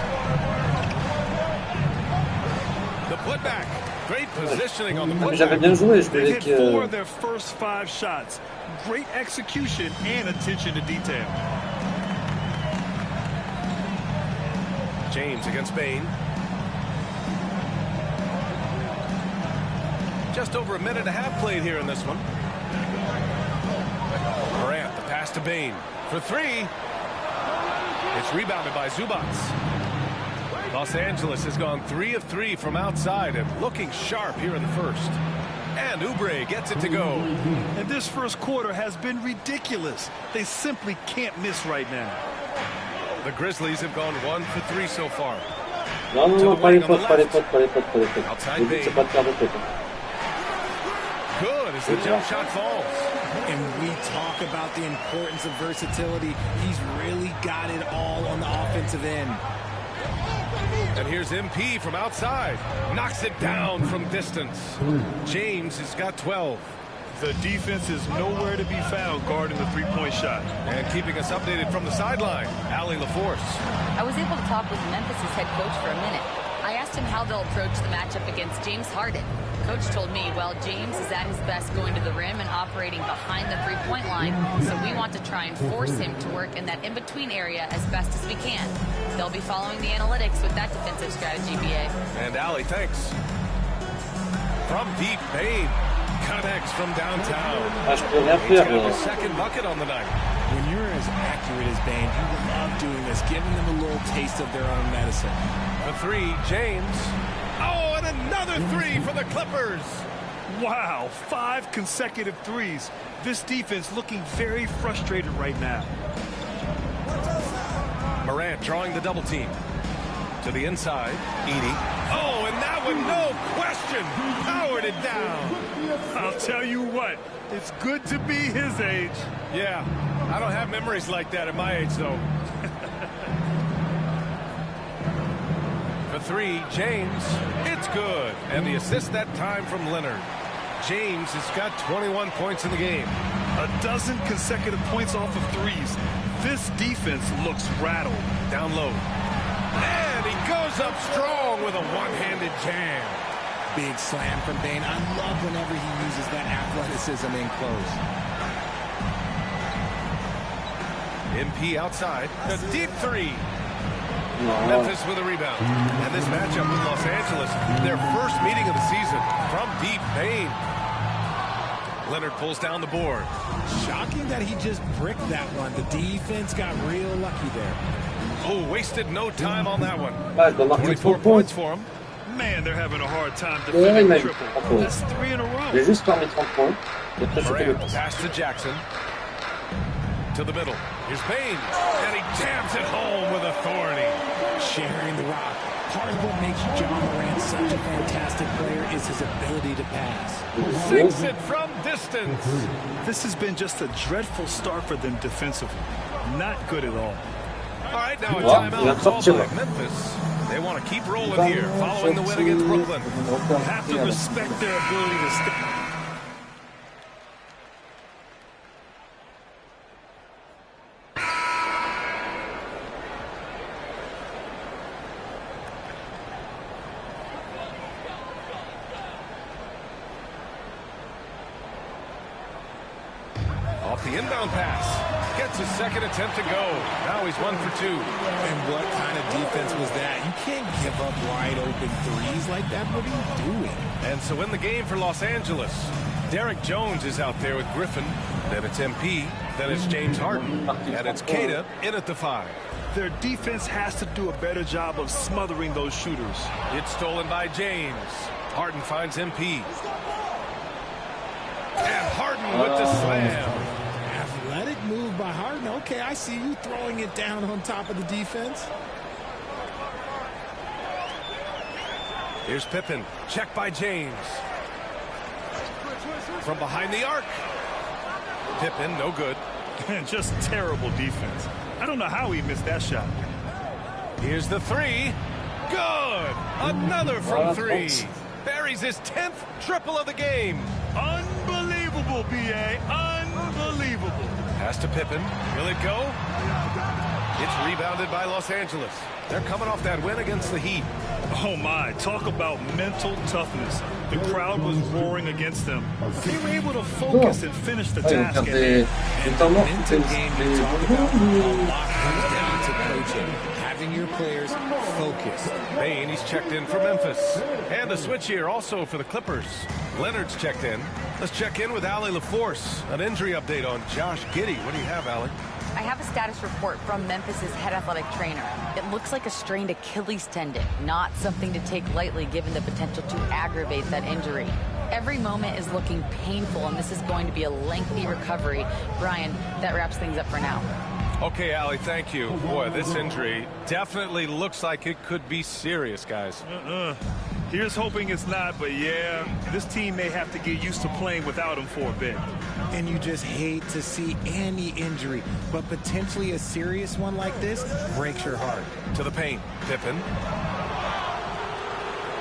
The putback. Great positioning on the putback. J'avais bien joué, je They voulais hit que... 4 of their first 5 shots. Great execution and attention to detail. James against Bain. Just over a minute and a half played here in this one. Morant, the pass to Bain for 3. It's rebounded by Zubac. Los Angeles has gone 3 of 3 from outside and looking sharp here in the first. And Oubre gets it to go. And this first quarter has been ridiculous. They simply can't miss right now. The Grizzlies have gone 1 for 3 so far. Non, non, non, pas les fautes, pas les fautes, pas les fautes, pas les fautes. Le but, c'est pas de faire de fautes. Good as the jump shot falls. And we talk about the importance of versatility. He's really got it all on the offensive end. And here's MP from outside. Knocks it down from distance. James has got 12. The defense is nowhere to be found guarding the three-point shot. And keeping us updated from the sideline, Ali LaForce. I was able to talk with Memphis's head coach for a minute. I asked him how they'll approach the matchup against James Harden. Coach told me, well, James is at his best going to the rim and operating behind the three-point line, so we want to try and force him to work in that in-between area as best as we can. They'll be following the analytics with that defensive strategy, BA. And Ali, thanks. From deep, Bain connects from downtown. He's got his second bucket on the night. When you're as accurate as Bain, you love doing this, giving them a little taste of their own medicine. The three, James. Oh, and another three for the Clippers. Wow, 5 consecutive threes. This defense looking very frustrated right now. Morant drawing the double team. To the inside, Edie. Oh, and that one, no question, powered it down. I'll tell you what, it's good to be his age. Yeah, I don't have memories like that at my age, though. For three, James, it's good. And the assist that time from Leonard. James has got 21 points in the game. A dozen consecutive points off of threes. This defense looks rattled. Down low. And he goes up strong with a one-handed jam. Big slam from Bain. I love whenever he uses that athleticism in close. MP outside. The deep three. Memphis with a rebound. And this matchup with Los Angeles, their first meeting of the season. From deep, Bain. Leonard pulls down the board. Shocking that he just bricked that one. The defense got real lucky there. Oh, wasted no time on that one. 24 points for him. Man, they're having a hard time defending the triple. That's 3 in a row. J'ai juste permis 30 points. Morant pass to Jackson. To the middle. Here's Bain. And he jams it home with authority. Sharing the rock. Part of what makes John Morant such a fantastic player is his ability to pass. Sinks it from distance. This has been just a dreadful start for them defensively. Not good at all. All right, now a timeout called by Memphis. They want to keep rolling here, following the win against Brooklyn. You have to respect their ability to stay. Off the inbound pass. Gets his second attempt to go. Now he's 1 for 2. And what kind of defense was that? You can't give up wide open threes like that. What are you doing? And so in the game for Los Angeles, Derek Jones is out there with Griffin. Then it's MP. Then it's James Harden. And it's Keita in at the 5. Their defense has to do a better job of smothering those shooters. It's stolen by James. Harden finds MP. And Harden with the slam. Athletic move by Harden. Okay, I see you throwing it down on top of the defense. Here's Pippen. Check by James. From behind the arc. Pippen, no good. Just terrible defense. I don't know how he missed that shot. Here's the three. Good. Another from 3. Buries his 10th triple of the game. Unbelievable, B.A. Unbelievable. Pass to Pippen. Will it go? It's rebounded by Los Angeles. They're coming off that win against the Heat. Oh, my. Talk about mental toughness. The crowd was roaring against them. They were able to focus and finish the task at hand. And the mental game you talk about a lot comes down to coaching. Having your players focused. Bain, he's checked in for Memphis. And a switch here also for the Clippers. Leonard's checked in. Let's check in with Ali LaForce. An injury update on Josh Giddey. What do you have, Ali? I have a status report from Memphis's head athletic trainer. It looks like a strained Achilles tendon, not something to take lightly given the potential to aggravate that injury. Every moment is looking painful, and this is going to be a lengthy recovery. Brian, that wraps things up for now. Okay, Allie, thank you. Boy, this injury definitely looks like it could be serious, guys. Here's hoping it's not, but yeah, this team may have to get used to playing without him for a bit. And you just hate to see any injury, but potentially a serious one like this breaks your heart. To the paint, Pippen.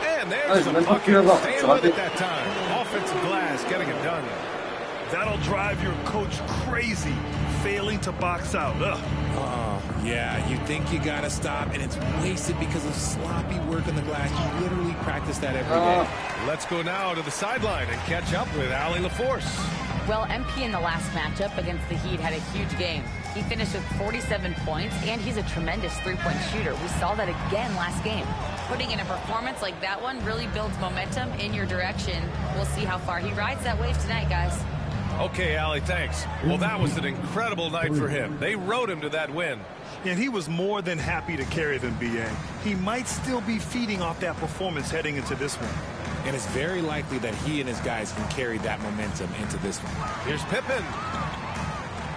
And there's the bucket. Staying with it that time. Offensive glass, getting it done. That'll drive your coach crazy, failing to box out. Yeah, you think you gotta stop, and it's wasted because of sloppy work on the glass. You literally practice that every day. Let's go now to the sideline and catch up with Allie LaForce. Well, MP in the last matchup against the Heat had a huge game. He finished with 47 points, and he's a tremendous three-point shooter. We saw that again last game. Putting in a performance like that one really builds momentum in your direction. We'll see how far he rides that wave tonight, guys. Okay, Allie, thanks. Well, that was an incredible night for him. They rode him to that win. And he was more than happy to carry them, B.A. He might still be feeding off that performance heading into this one. And it's very likely that he and his guys can carry that momentum into this one. Here's Pippen.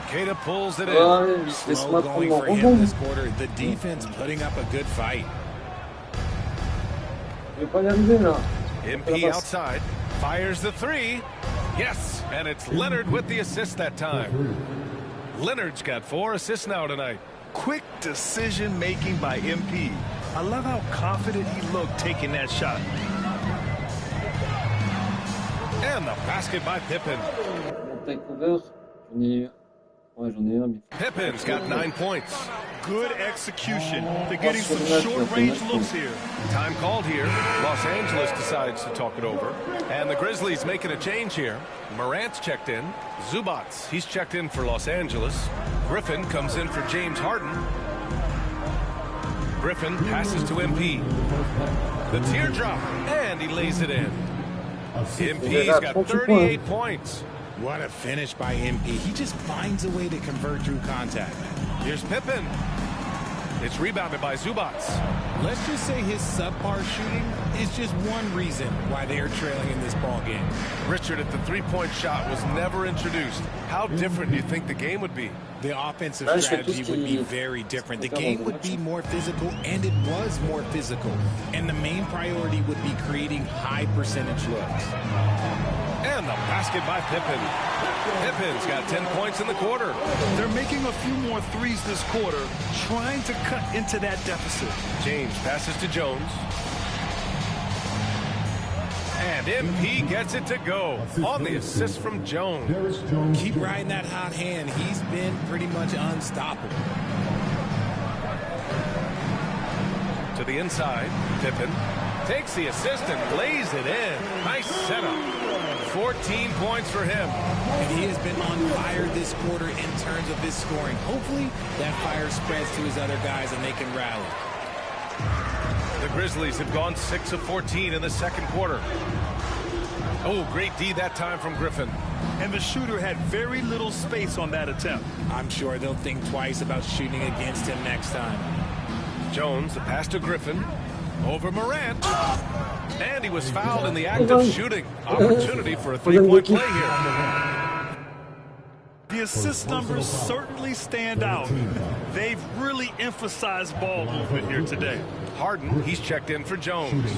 Kata pulls it in. Slow going for him this quarter. The defense putting up a good fight. MP outside. Fires the three. Yes, and it's Leonard with the assist that time. Leonard's got 4 assists now tonight. Quick decision-making by MP. I love how confident he looked taking that shot. And the basket by Pippen. Pippen's got 9 points. Good execution. They're getting some short-range looks here. Time called here. Los Angeles decides to talk it over. And the Grizzlies making a change here. Morant's checked in. Zubats, he's checked in for Los Angeles. Griffin comes in for James Harden. Griffin passes to MP. The teardrop, and he lays it in. MP's got 38 points. What a finish by MP. He just finds a way to convert through contact. Here's Pippen. It's rebounded by Zubats. Let's just say his subpar shooting is just one reason why they are trailing in this ball game. Richard, if the three-point shot was never introduced, how different do you think the game would be? The offensive strategy would be very different. The game would be more physical, and it was more physical. And the main priority would be creating high percentage looks. And the basket by Pippen. Pippen's got 10 points in the quarter. They're making a few more threes this quarter, trying to cut into that deficit. James passes to Jones. And MP gets it to go on the assist from Jones. Keep riding that hot hand. He's been pretty much unstoppable. To the inside, Pippen takes the assist and lays it in. Nice setup. 14 points for him. And he has been on fire this quarter in terms of his scoring. Hopefully that fire spreads to his other guys and they can rally. The Grizzlies have gone 6 of 14 in the second quarter. Oh, great D that time from Griffin. And the shooter had very little space on that attempt. I'm sure they'll think twice about shooting against him next time. Jones, the pass to Griffin. Over Morant. And he was fouled in the act of shooting. Opportunity for a three-point play here. The assist numbers certainly stand out. They've really emphasized ball movement here today. Harden, he's checked in for Jones.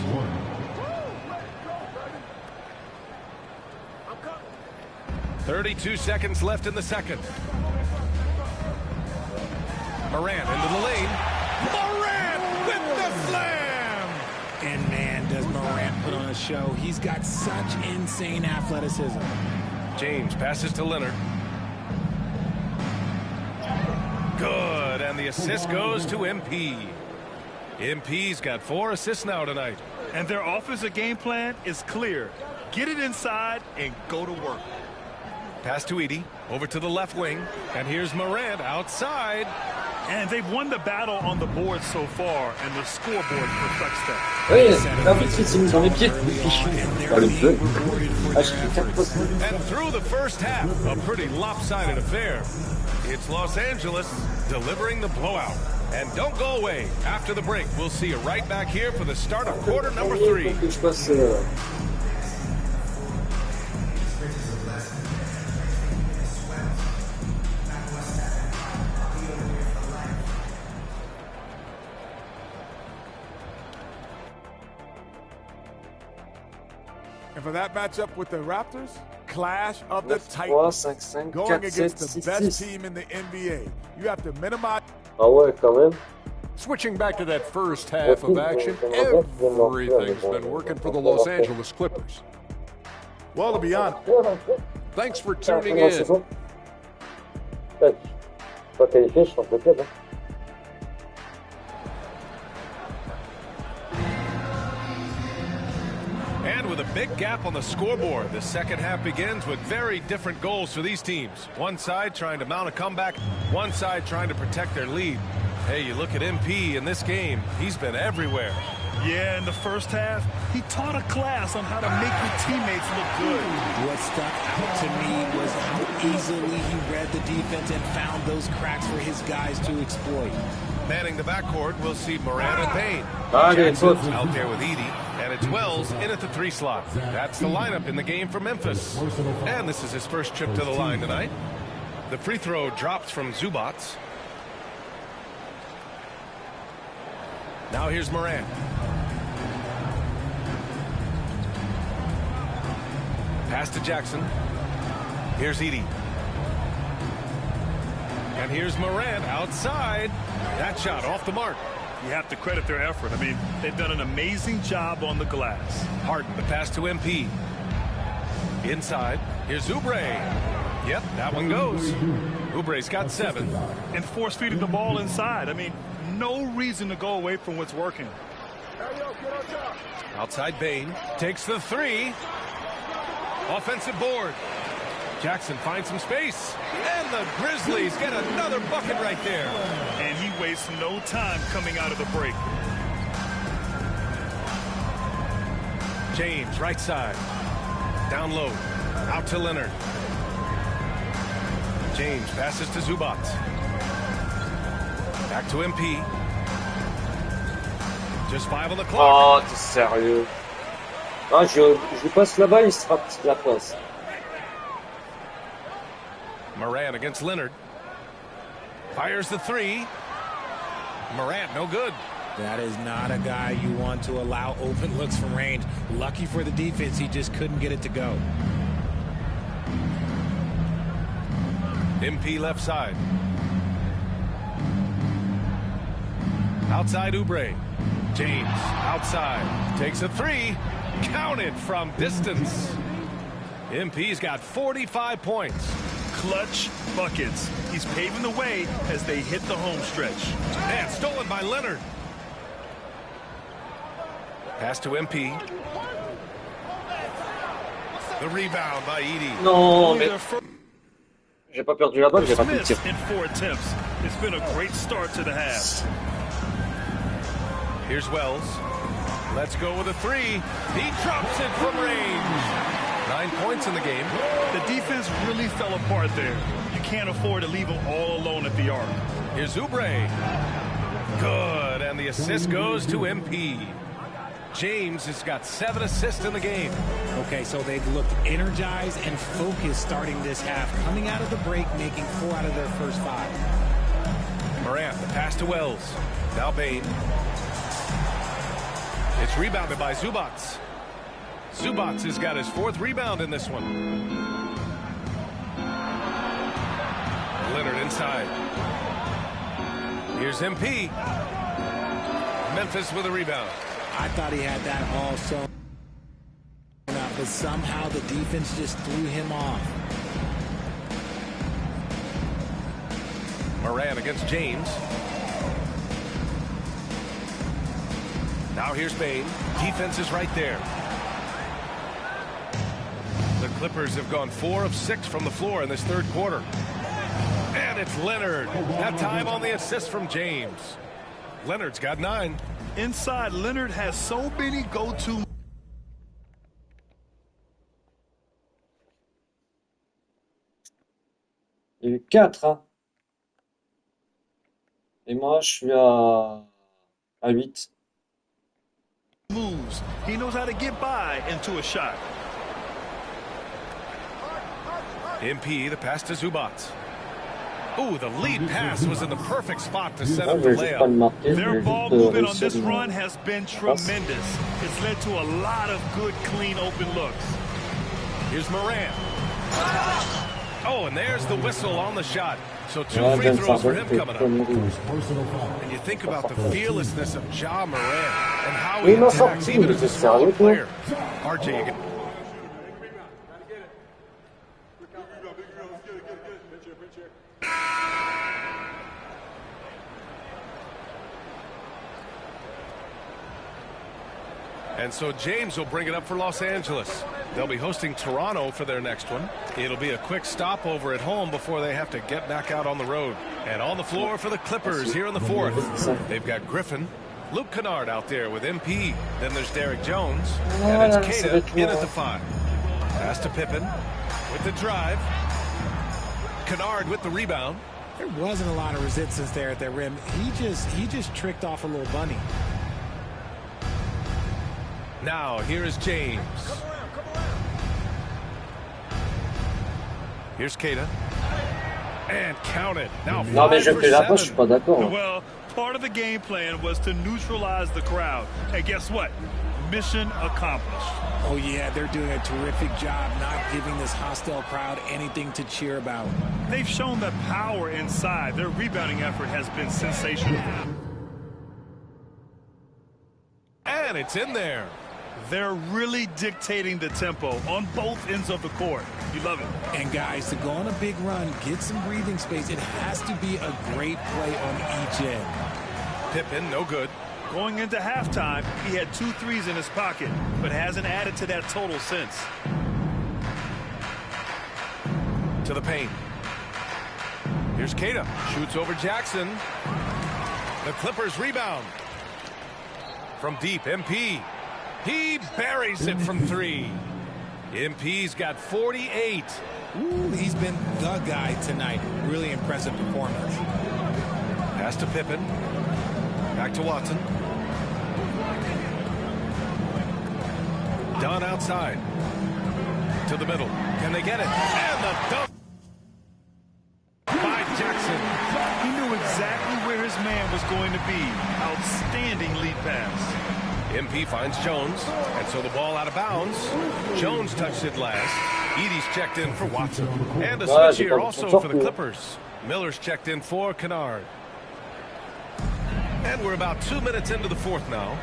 .32 seconds left in the second. Morant into the lane. Morant with the slam! And man, does Morant put on a show. He's got such insane athleticism. James passes to Leonard. Good, and the assist goes to MP. MP's got 4 assists now tonight. And their offensive game plan is clear. Get it inside and go to work. Pass to Edey, over to the left wing, and here's Morant outside. And they've won the battle on the board so far, and the scoreboard reflects that. And through the first half, a pretty lopsided affair. It's Los Angeles delivering the blowout. And don't go away. After the break, we'll see you right back here for the start of quarter number 3. for that matchup with the Raptors, clash of the Titans. Going against the best team in the NBA. You have to minimize. Ah ouais, quand même. Switching back to that first half of action, everything's been working for the Los Angeles Clippers. Well, to be honest. Thanks for tuning in. Pas qualifié, je change de club. And with a big gap on the scoreboard, the second half begins with very different goals for these teams. One side trying to mount a comeback, one side trying to protect their lead. Hey, you look at MP in this game, he's been everywhere. Yeah, in the first half, he taught a class on how to make your teammates look good. What stuck out to me was how easily he read the defense and found those cracks for his guys to exploit. Manning the backcourt, we'll see Moran and Payne. Jackson's out there with Edey, and it's Wells in at the 3 slot. That's the lineup in the game for Memphis. And this is his first trip to the line tonight. The free throw dropped from Zubac. Now here's Moran. Pass to Jackson. Here's Edey. And here's Moran outside. That shot off the mark. You have to credit their effort. I mean, they've done an amazing job on the glass. Harden, the pass to MP. Inside. Here's Oubre. Yep, that one goes. Oubre's got 7. And force-feeding the ball inside. I mean, no reason to go away from what's working. Outside Bane. Takes the 3. Offensive board. Jackson finds some space. And the Grizzlies get another bucket right there. And he wastes no time coming out of the break. James, right side. Down low. Out to Leonard. James passes to Zubac. Back to MP. Just 5 on the clock. Oh, t'es sérieux? Ah, je passe là-bas, il sera la passe. Moran against Leonard. Fires the 3. Morant, no good. That is not a guy you want to allow open looks from range. Lucky for the defense, he just couldn't get it to go. MP left side. Outside Oubre. James outside. Takes a 3. Counted from distance. MP's got 45 points. Clutch buckets. He's paving the way as they hit the home stretch. And stolen by Leonard. Pass to MP. The rebound by Edey. Non, mais j'ai pas perdu la balle, j'ai raté le tir. In 4 attempts. It's been a great start to the half. Here's Wells. Let's go with a 3. He drops it from range. 9 points in the game. The defense really fell apart there. You can't afford to leave them all alone at the arc. Here's Oubre. Good, and the assist goes to MP. James has got 7 assists in the game. Okay, so they've looked energized and focused starting this half, coming out of the break, making 4 out of their first 5. Morant, the pass to Wells. Now Bane. It's rebounded by Zubac. Zubac has got his 4th rebound in this one. Leonard inside. Here's MP. Memphis with a rebound. I thought he had that all sewn up, but somehow the defense just threw him off. Moran against James. Now here's Bane. Defense is right there. The Clippers have gone 4 of 6 from the floor in this 3rd quarter. And it's Leonard. That time on the assist from James. Leonard's got 9. Inside, Leonard has so many go-to. Il y a eu 4, hein. Et moi, je suis à 8. Moves. He knows how to get by into a shot. MP, the pass to Zubac. Ooh, the lead pass was in the perfect spot to set up the layup. Their ball movement on this run has been tremendous. It's led to a lot of good, clean, open looks. Here's Moran. Oh, and there's the whistle on the shot. So 2 free throws for him coming up. And you think about the fearlessness of Ja Moran and how he attacks even as a smaller player. RJ, you get... And so James will bring it up for Los Angeles. They'll be hosting Toronto for their next one. It'll be a quick stopover at home before they have to get back out on the road. And on the floor for the Clippers here in the fourth. They've got Griffin, Luke Kennard out there with MP. Then there's Derek Jones. And it's Keita in at the 5. Pass to Pippen with the drive. Kennard with the rebound. There wasn't a lot of resistance there at the rim. He just tricked off a little bunny. Now, here is James. Here's Keita. And count it. Now, 5 for 7. Well, part of the game plan was to neutralize the crowd. And guess what? Mission accomplished. Oh, yeah, they're doing a terrific job not giving this hostile crowd anything to cheer about. They've shown the power inside. Their rebounding effort has been sensational. And it's in there. They're really dictating the tempo on both ends of the court. You love it. And guys, to go on a big run, get some breathing space, it has to be a great play on each end. Pippen, no good. Going into halftime, he had 2 threes in his pocket, but hasn't added to that total since. To the paint. Here's Keita. Shoots over Jackson. The Clippers rebound. From deep, MP. He buries it from 3. MP's got 48. Ooh, he's been the guy tonight. Really impressive performance. Pass to Pippen. Back to Watson. Dunn outside. To the middle. Can they get it? And the dunk by Jackson. He knew exactly where his man was going to be. Outstanding lead pass. MP finds Jones, and so the ball out of bounds. Jones touched it last. Edie's checked in for Watson. And a switch here also for the Clippers. Miller's checked in for Kennard. And we're about 2 minutes into the fourth now.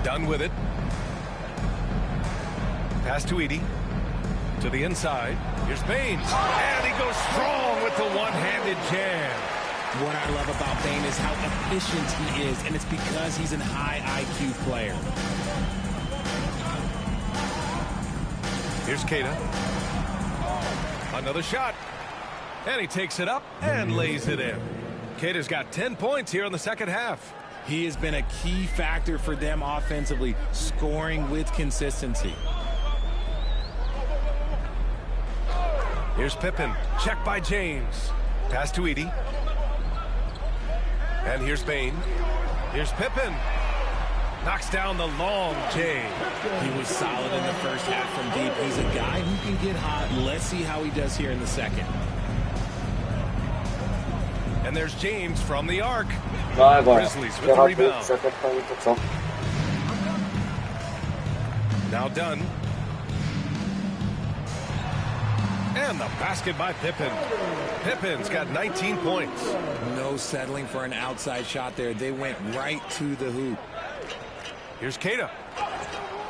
Done with it. Pass to Edie. To the inside. Here's Baines. And he goes strong with the one-handed jam. What I love about Bane is how efficient he is, and it's because he's a high IQ player. Here's Keita. Another shot. And he takes it up and lays it in. Keita's got 10 points here in the second half. He has been a key factor for them offensively, scoring with consistency. Here's Pippen. Check by James. Pass to Edie. And here's Bane. Here's Pippen. Knocks down the long J. He was solid in the first half from deep. He's a guy who can get hot. Let's see how he does here in the second. And there's James from the arc. Grizzlies with the rebound. Now Dunn. And the basket by Pippen. Pippin's got 19 points. No settling for an outside shot there. They went right to the hoop. Here's Keita.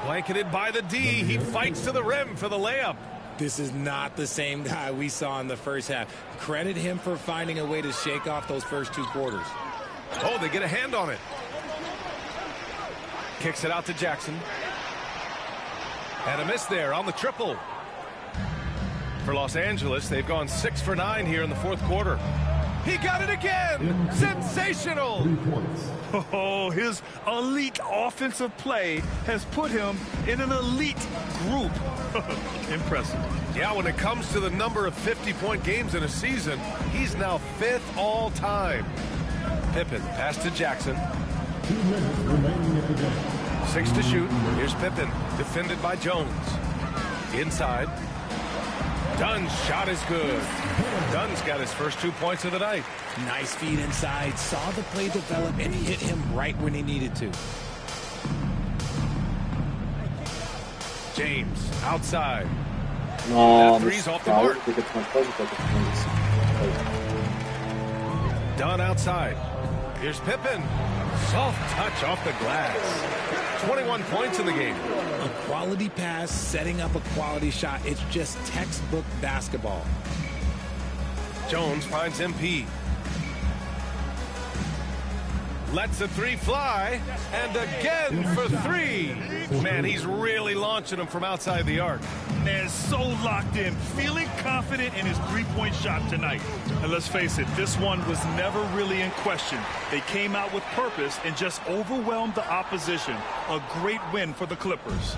Blanketed by the D. He fights to the rim for the layup. This is not the same guy we saw in the first half. Credit him for finding a way to shake off those first 2 quarters. Oh, they get a hand on it. Kicks it out to Jackson. And a miss there on the triple. For Los Angeles, they've gone 6 for 9 here in the fourth quarter. He got it again! Sensational! Oh, his elite offensive play has put him in an elite group. Impressive. Yeah, when it comes to the number of 50-point games in a season, he's now 5th all time. Pippen, pass to Jackson. 2 minutes remaining in the game. 6 to shoot. Here's Pippen, defended by Jones. Inside. Dunn's shot is good. Dunn's got his first 2 points of the night. Nice feed inside. Saw the play develop and hit him right when he needed to. James outside. Non, mais three's off the mark. Dunn outside. Here's Pippen. Soft touch off the glass. 21 points in the game. A quality pass, setting up a quality shot. It's just textbook basketball. Jones finds MP. Lets the three fly, and again for three. Man, he's really launching them from outside the arc. And so locked in, feeling confident in his three-point shot tonight. And let's face it, this one was never really in question. They came out with purpose and just overwhelmed the opposition. A great win for the Clippers.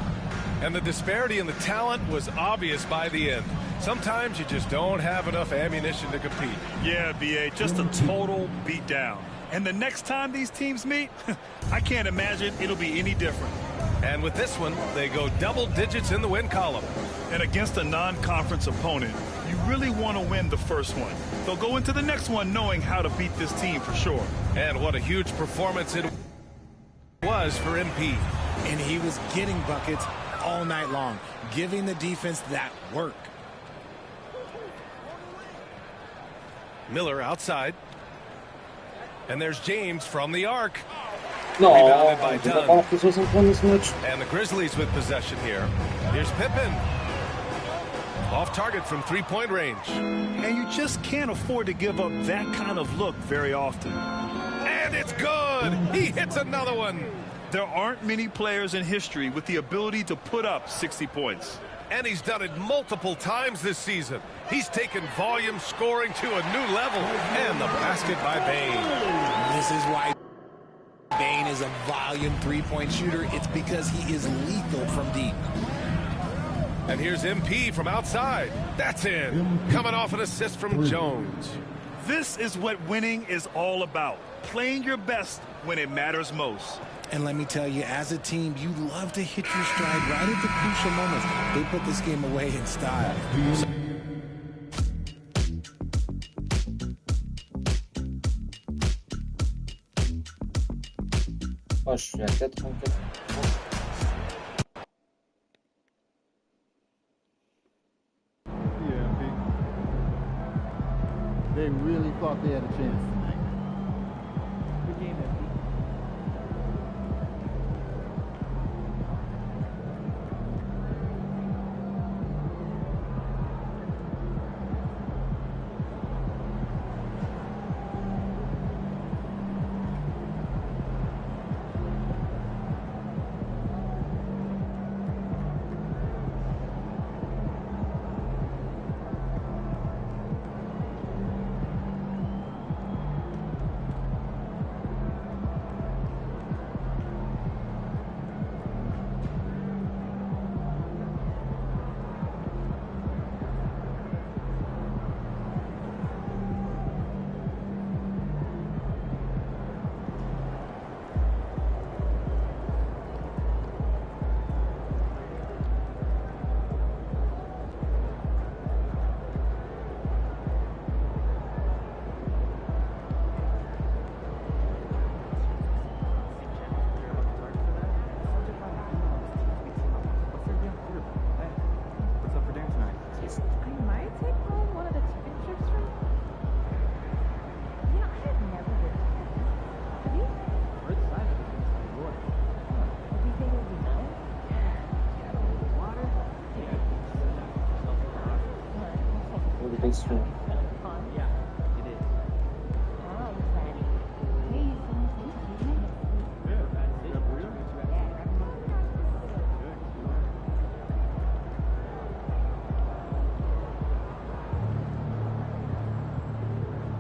And the disparity in the talent was obvious by the end. Sometimes you just don't have enough ammunition to compete. Yeah, BA, just a total beatdown. And the next time these teams meet, I can't imagine it'll be any different. And with this one, they go double digits in the win column. And against a non-conference opponent, you really want to win the first one. They'll go into the next one knowing how to beat this team for sure. And what a huge performance it was for MP. And he was getting buckets all night long, giving the defense that work. Miller outside. And there's James from the arc. No, rebounded by Dunn. And the Grizzlies with possession here. Here's Pippen. Off target from three-point range. And you just can't afford to give up that kind of look very often. And it's good. He hits another one. There aren't many players in history with the ability to put up 60 points. And he's done it multiple times this season. He's taken volume scoring to a new level. And the basket by Bane. This is why Bane is a volume three-point shooter. It's because he is lethal from deep. And here's MP from outside. That's in. Coming off an assist from Jones. This is what winning is all about. Playing your best when it matters most. And let me tell you, as a team, you love to hit your stride right at the crucial moments. They put this game away in style. Oh, je suis à 84. They really thought they had a chance tonight. Good game, MP.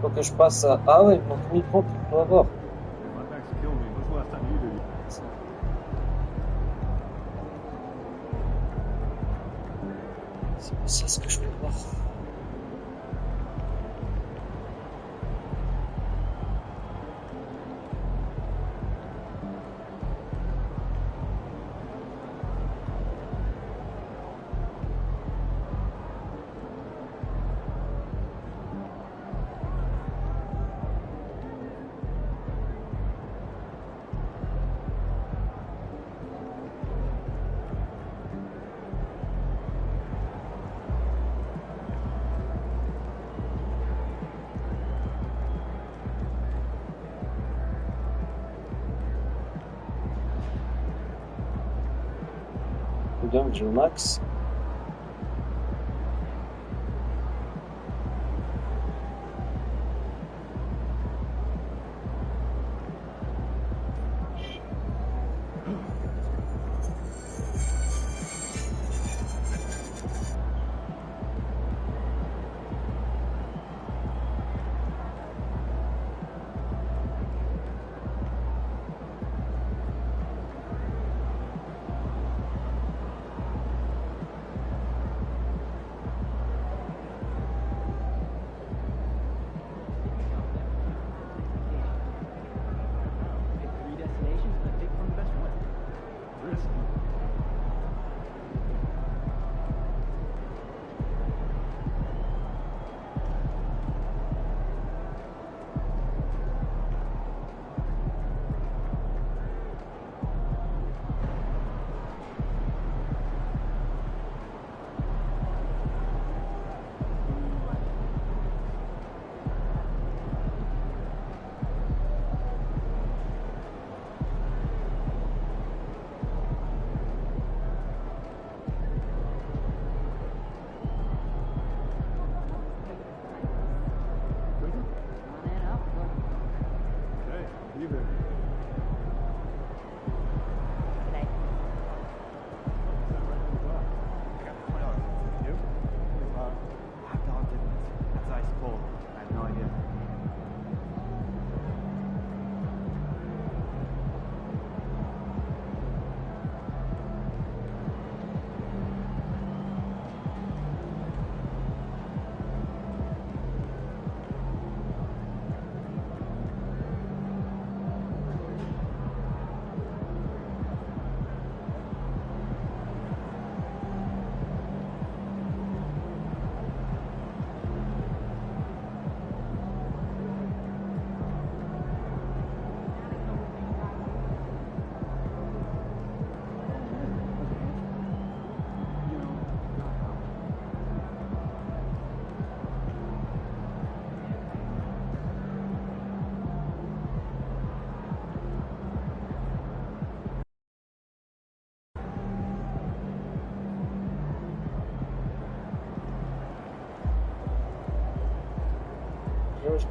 Faut que je passe à... Ah ouais, mon micro, tu dois avoir. C'est pas ça ce que je peux voir. bien, j'ai au max.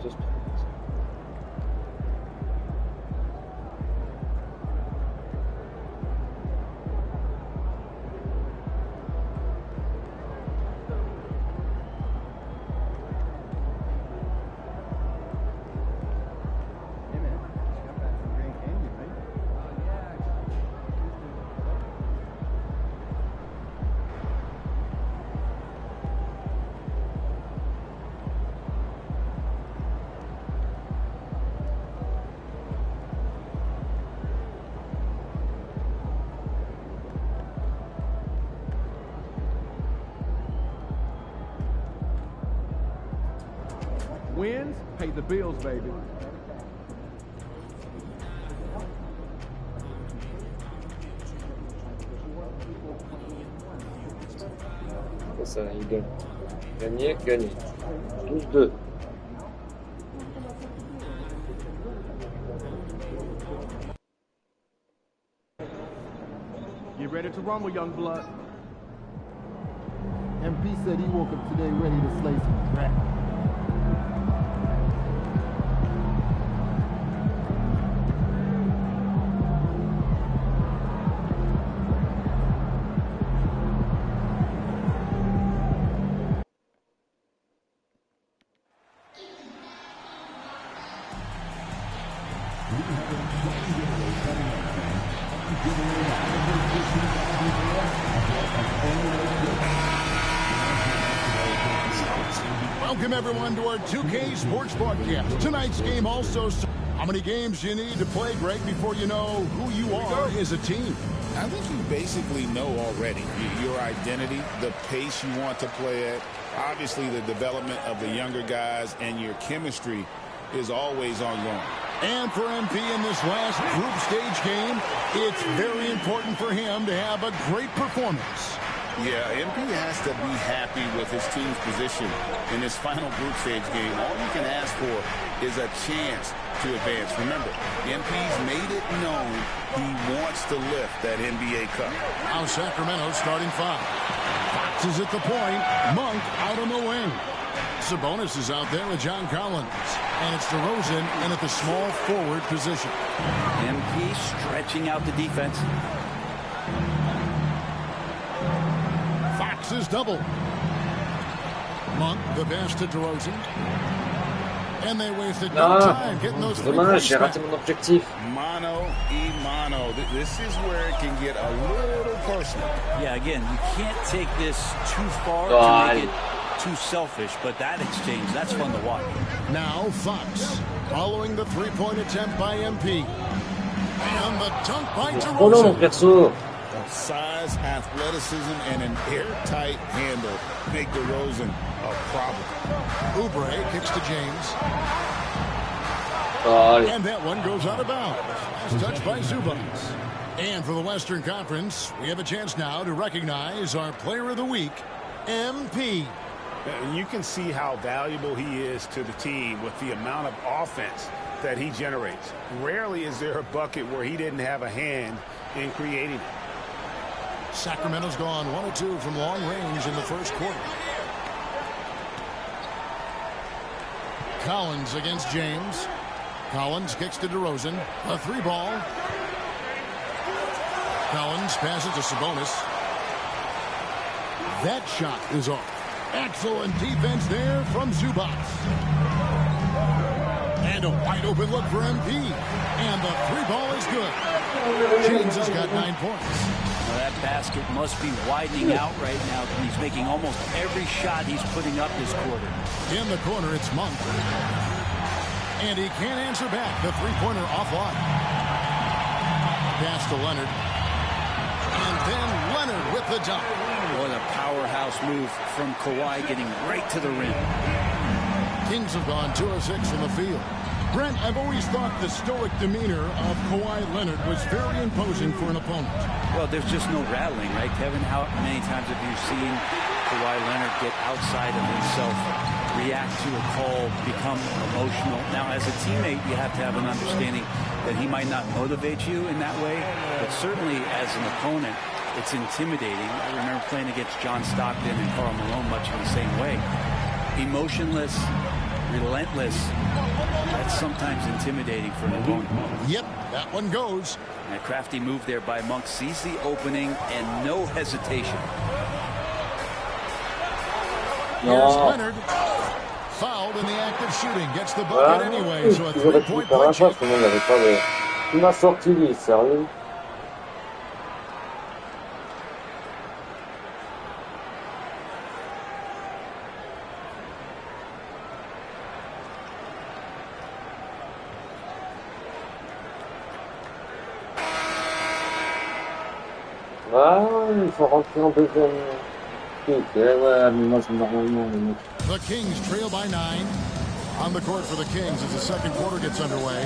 Just Wins, pay the bills, baby. C'est ça, il gagne. Gagner, gagner. 12-2. You ready to rumble, young blood? MP said he woke up today ready to slay some dragons. Welcome everyone to our 2K Sports Broadcast. Tonight's game also... How many games you need to play, Greg, before you know who you are as a team? I think you basically know already your identity, the pace you want to play at, obviously the development of the younger guys, and your chemistry is always ongoing. And for MP in this last group stage game, it's very important for him to have a great performance. Yeah, MP has to be happy with his team's position in this final group stage game. All you can ask for is a chance to advance. Remember, MP's made it known he wants to lift that NBA Cup. Now Sacramento starting 5. Fox is at the point. Monk out on the wing. Sabonis is out there with John Collins. And it's DeRozan in at the small forward position. MP stretching out the defense. Fox is double. Monk, the pass to DeRozan. And they wasted no time getting those 3 points. J'ai raté mon objectif. Mano y mano. This is where it can get a little personal. Yeah, again, you can't take this too far to make it too selfish, but that exchange, that's fun to watch. Now Fox, following the 3-point attempt by MP. And the dunk by DeRozan. Oh non, mon perso. Size, athleticism, and an airtight handle make DeRozan a problem. Oubre kicks to James. And that one goes out of bounds. It's touched by Zubac. And for the Western Conference, we have a chance now to recognize our Player of the Week, MP. You can see how valuable he is to the team with the amount of offense that he generates. Rarely is there a bucket where he didn't have a hand in creating it. Sacramento's gone 1 of 2 from long range in the first quarter. Collins against James. Collins kicks to DeRozan. A 3-ball. Collins passes to Sabonis. That shot is off. Excellent defense there from Zubac. And a wide open look for MP. And the 3-ball is good. James has got 9 points. Well, that basket must be widening out right now. He's making almost every shot he's putting up this quarter. In the corner, it's Monk. And he can't answer back. The 3-pointer offline. Pass to Leonard. And then Leonard with the dunk. What a powerhouse move from Kawhi, getting right to the rim. Kings have gone 2 of 6 from the field. Brent, I've always thought the stoic demeanor of Kawhi Leonard was very imposing for an opponent. Well, there's just no rattling, right, Kevin? How many times have you seen Kawhi Leonard get outside of himself, react to a call, become emotional? Now, as a teammate, you have to have an understanding that he might not motivate you in that way, but certainly as an opponent, it's intimidating. I remember playing against John Stockton and Karl Malone much in the same way. Emotionless, relentless. That's sometimes intimidating for an opponent. Yep, that one goes. And a crafty move there by Monk. Sees the opening and no hesitation. Here's Leonard. Fouled in the act of shooting. Gets the bucket anyway. So a 3-point play check. Il m'a sorti, lui, sérieux. Ah, il faut rentrer en deuxième. Ouais, moi, normalement, les mecs. The Kings trail by 9. On the court for the Kings as the second quarter gets underway.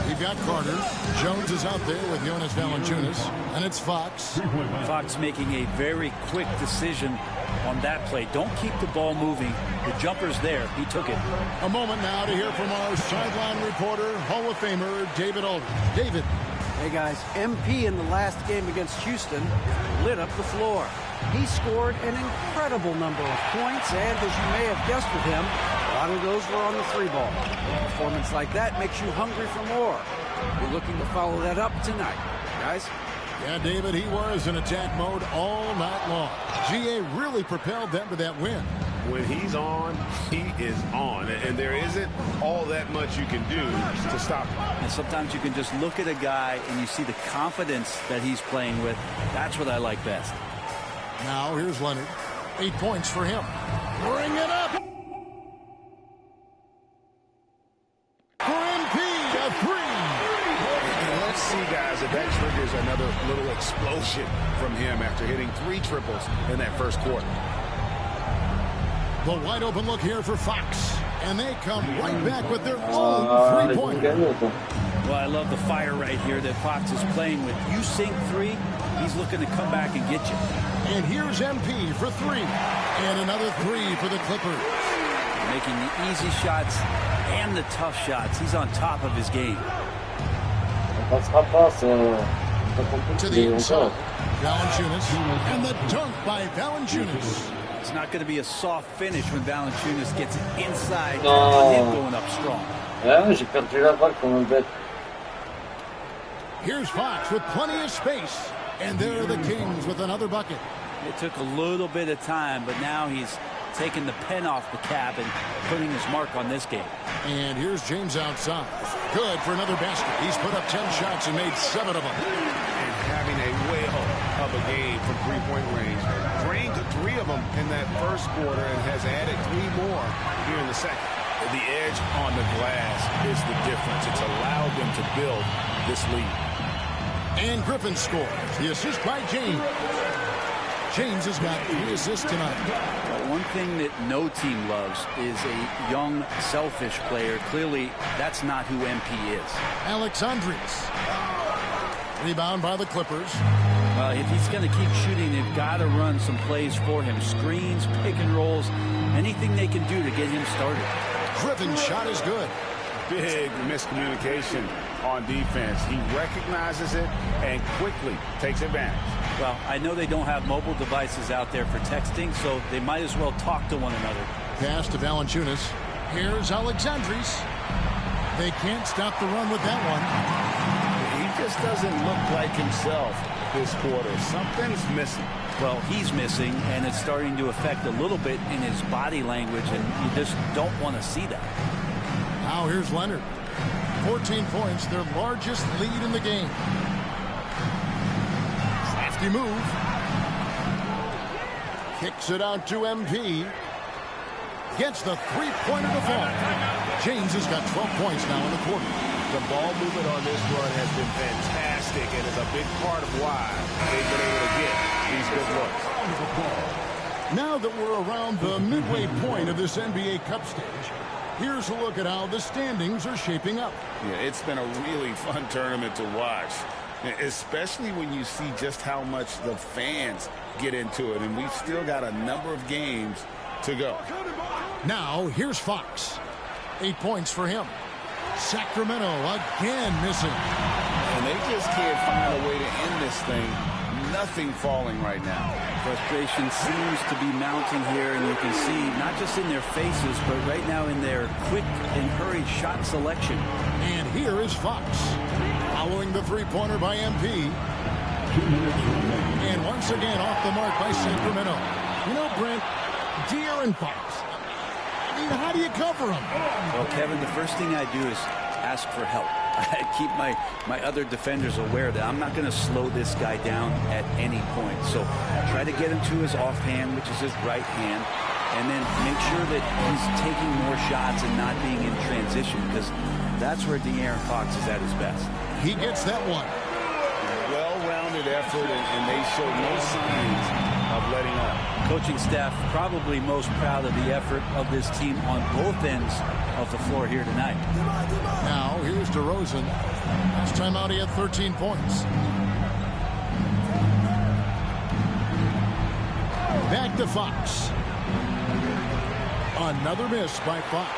We've got Carter. Jones is out there with Jonas Valanciunas. And it's Fox. Fox making a very quick decision on that play. Don't keep the ball moving. The jumper's there. He took it. A moment now to hear from our sideline reporter, Hall of Famer David Aldridge. David. Hey guys, MP in the last game against Houston lit up the floor. He scored an incredible number of points, and as you may have guessed with him, a lot of those were on the 3-ball. A performance like that makes you hungry for more. We're looking to follow that up tonight, guys. Yeah, David, he was in attack mode all night long. GA really propelled them to that win. When he's on, he is on. And there isn't all that much you can do to stop him. And sometimes you can just look at a guy and you see the confidence that he's playing with. That's what I like best. Now here's Leonard. 8 points for him. Bring it up. For MP, a 3. And let's see, guys, if that triggers another little explosion from him after hitting 3 triples in that first quarter. The wide open look here for Fox. And they come right back with their own 3-pointer. Well, I love the fire right here that Fox is playing with. You sink three, he's looking to come back and get you. And here's MP for three. And another three for the Clippers. Making the easy shots and the tough shots. He's on top of his game. To the inside, Valanciunas, and the dunk by Valanciunas. It's not going to be a soft finish when Valanciunas gets inside on him going up strong. Ouais, j'ai perdu la balle comme un bête. Here's Fox with plenty of space. And there are the Kings with another bucket. It took a little bit of time, but now he's taking the pen off the cap and putting his mark on this game. And here's James outside. Good for another basket. He's put up 10 shots and made 7 of them. And having a whale of a game from three-point range. Drained 3 of them in that first quarter and has added 3 more here in the second. The edge on the glass is the difference. It's allowed them to build this lead. And Griffin scores. The assist by James. James has got 3 assists tonight. Well, one thing that no team loves is a young, selfish player. Clearly, that's not who MP is. Alexandris. Rebound by the Clippers. Well, if he's going to keep shooting, they've got to run some plays for him. Screens, pick and rolls, anything they can do to get him started. Griffin's shot is good. Big miscommunication on defense. He recognizes it and quickly takes advantage. Well, I know they don't have mobile devices out there for texting, so they might as well talk to one another. Pass to Valanciunas. Here's Alexandris. They can't stop the run with that one. He just doesn't look like himself this quarter. Something's missing. Well, he's missing, and it's starting to affect a little bit in his body language, and you just don't want to see that. Now here's Leonard. 14 points, their largest lead in the game. Safety move. Kicks it out to MP. Gets the three-pointer to fall. James has got 12 points now in the quarter. The ball movement on this run has been fantastic and is a big part of why they've been able to get these good looks. Now that we're around the midway point of this NBA Cup stage, here's a look at how the standings are shaping up. Yeah, it's been a really fun tournament to watch, especially when you see just how much the fans get into it. And we've still got a number of games to go. Now, here's Fox. 8 points for him. Sacramento again missing. And they just can't find a way to end this thing. Nothing falling right now. Frustration seems to be mounting here, and you can see not just in their faces, but right now in their quick and hurried shot selection. And here is Fox, following the three-pointer by MP. And once again off the mark by Sacramento. You know, Brent, De'Aaron Fox, I mean, how do you cover him? Well, Kevin, the first thing I do is ask for help. I keep my other defenders aware that I'm not going to slow this guy down at any point. So try to get him to his offhand, which is his right hand, and then make sure that he's taking more shots and not being in transition, because that's where De'Aaron Fox is at his best. He gets that one. Well-rounded effort, and they show no signs of letting up. Coaching staff probably most proud of the effort of this team on both ends of the floor here tonight. Now, here's DeRozan. Last time out, he had 13 points. Back to Fox. Another miss by Fox.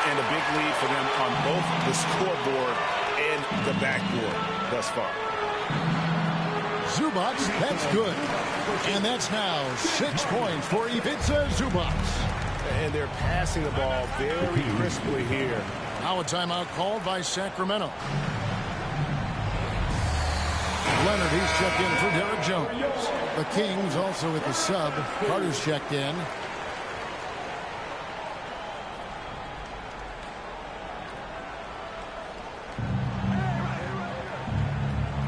And a big lead for them on both the scoreboard and the backboard thus far. Zubac, that's good. And that's now 6 points for Ivica Zubac. And they're passing the ball very crisply here. Now a timeout called by Sacramento. Leonard, he's checked in for Derek Jones. The Kings also with the sub. Carter's checked in.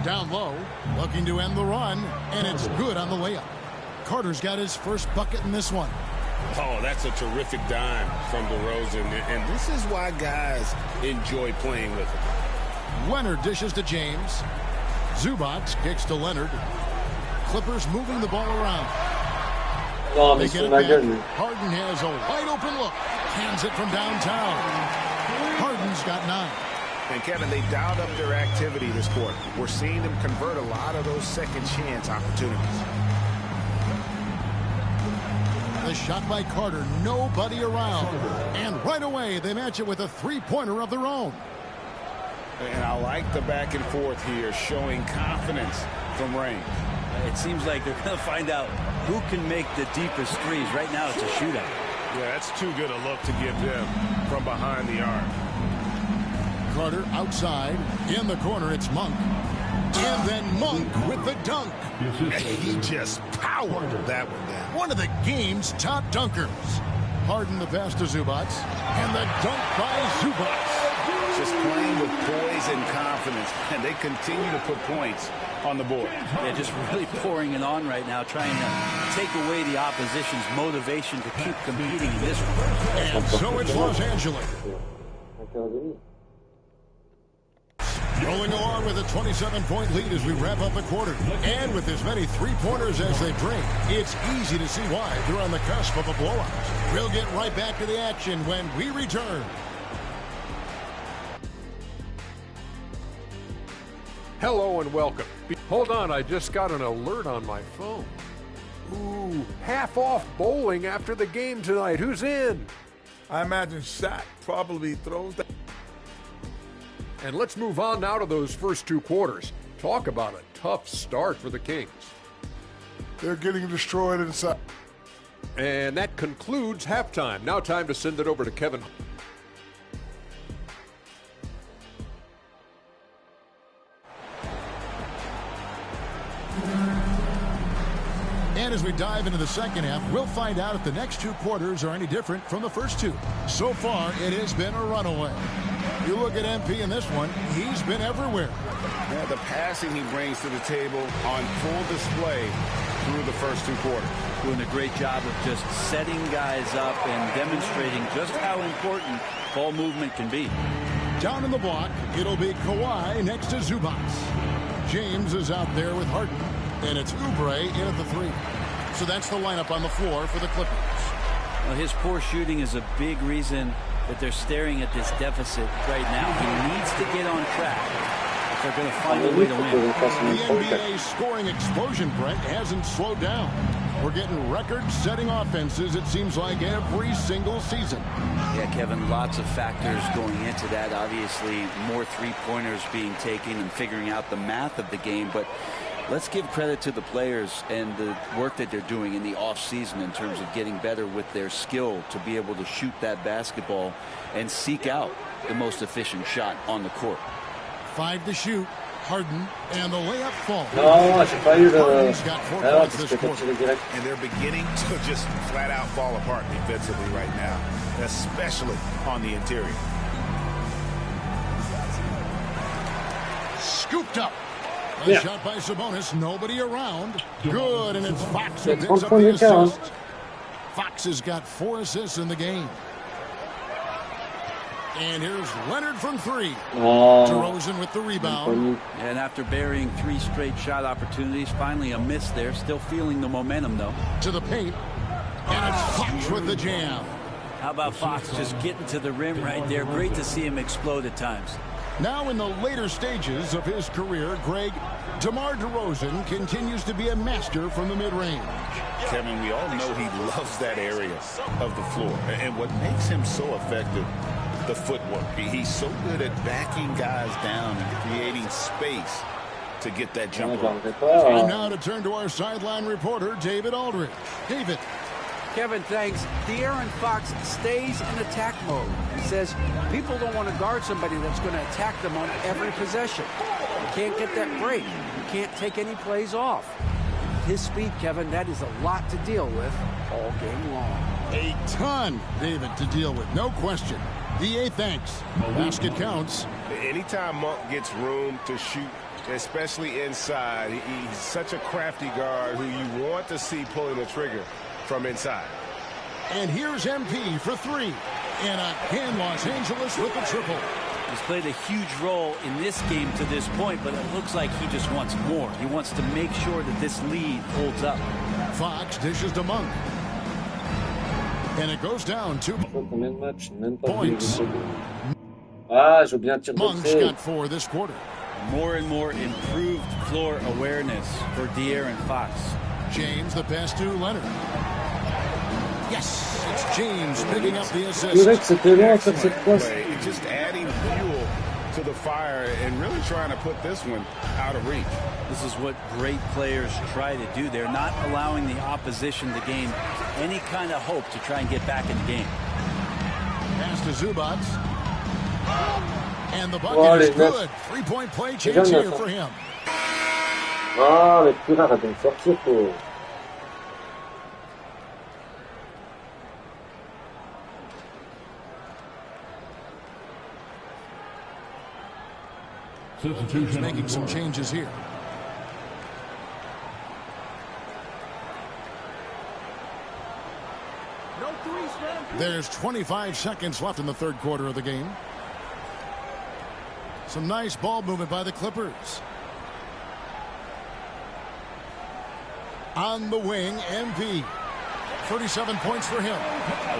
Down low, looking to end the run, and it's good on the layup. Carter's got his first bucket in this one. Oh, that's a terrific dime from DeRozan, and this is why guys enjoy playing with him. Leonard dishes to James. Zubac kicks to Leonard. Clippers moving the ball around. Oh, they get it back. Harden has a wide open look. Hands it from downtown. Harden's got 9. And, Kevin, they dialed up their activity this quarter. We're seeing them convert a lot of those second chance opportunities. The shot by Carter, nobody around. And right away, they match it with a three-pointer of their own. And I like the back and forth here, showing confidence from range. It seems like they're going to find out who can make the deepest threes. Right now, it's a shootout. Yeah, that's too good a look to give them from behind the arc. Carter outside. In the corner, it's Monk. And then Monk with the dunk. He just powered that one down. One of the game's top dunkers. Harden the pass to Zubac. And the dunk by Zubac. Just playing with poise and confidence. And they continue to put points on the board. Yeah, just really pouring it on right now, trying to take away the opposition's motivation to keep competing in this one. And so it's Los Angeles. Rolling along with a 27-point lead as we wrap up the quarter. And with as many three-pointers as they bring, it's easy to see why they're on the cusp of a blowout. We'll get right back to the action when we return. Hello and welcome. Hold on, I just got an alert on my phone. Ooh, half off bowling after the game tonight. Who's in? I imagine Shaq probably throws that. And let's move on now to those first two quarters. Talk about a tough start for the Kings. They're getting destroyed inside. And that concludes halftime. Now time to send it over to Kevin. And as we dive into the second half, we'll find out if the next two quarters are any different from the first two. So far, it has been a runaway. You look at MP in this one, he's been everywhere. Yeah, the passing he brings to the table on full display through the first two quarters. Doing a great job of just setting guys up and demonstrating just how important ball movement can be. Down in the block, it'll be Kawhi next to Zubac. James is out there with Harden, and it's Oubre in at the three. So that's the lineup on the floor for the Clippers. Well, his poor shooting is a big reason that they're staring at this deficit right now. He needs to get on track if they're going to find a way to win. The NBA scoring explosion, Brett, hasn't slowed down. We're getting record-setting offenses, it seems like, every single season. Yeah, Kevin, lots of factors going into that. Obviously, more three-pointers being taken and figuring out the math of the game. But let's give credit to the players and the work that they're doing in the offseason in terms of getting better with their skill to be able to shoot that basketball and seek out the most efficient shot on the court. 5 to shoot. Harden, and the layup falls. Non, j'ai pas eu le... Alors, parce que t'as tiré direct. And they're beginning to just flat out fall apart defensively right now, especially on the interior. Scooped up. A shot by Sabonis, nobody around. Good, and it's Fox who picks up the assist. Fox has got 4 assists in the game. And here's Leonard from 3. DeRozan with the rebound. And after burying 3 straight shot opportunities, finally a miss there. Still feeling the momentum, though. To the paint. And it's Fox with the jam. How about Fox just getting to the rim right there? Great to see him explode at times. Now in the later stages of his career, Greg, DeMar DeRozan continues to be a master from the mid-range. Kevin, we all know he loves that area of the floor. And what makes him so effective, the footwork. He's so good at backing guys down and creating space to get that jump on. Time now to turn to our sideline reporter, David Aldridge. David. Kevin, thanks. De'Aaron Fox stays in attack mode. He says people don't want to guard somebody that's going to attack them on every possession. You can't get that break. You can't take any plays off. His speed, Kevin, that is a lot to deal with all game long. A ton, David, to deal with, no question. DA, thanks. Basket counts. Anytime Monk gets room to shoot, especially inside, he's such a crafty guard who you want to see pulling the trigger from inside. And here's MP for 3. And Los Angeles with the triple. He's played a huge role in this game to this point, but it looks like he just wants more. He wants to make sure that this lead holds up. Fox dishes to Monk. And it goes down 2 points. Ah, je veux bien tirer de Monk's trait. got 4 this quarter. More and more improved floor awareness for De'Aaron Fox. James, the pass to Leonard. Yes, it's James picking up the Je dirais que assist. c'était long à faire cette passe. Play, just adding fuel to the fire and really trying to put this one out of reach. This is what great players try to do. They're not allowing the opposition to gain any kind of hope to try and get back in the game. Pass to Zubac. And the Oh, bucket is les neuf. good. 3-point play Déjà chance neuf, here hein. for him. Ah, mais plus rare, arrête de me sortir, quoi. He's making some changes here. There's 25 seconds left in the third quarter of the game. Some nice ball movement by the Clippers. On the wing, MP. 37 points for him.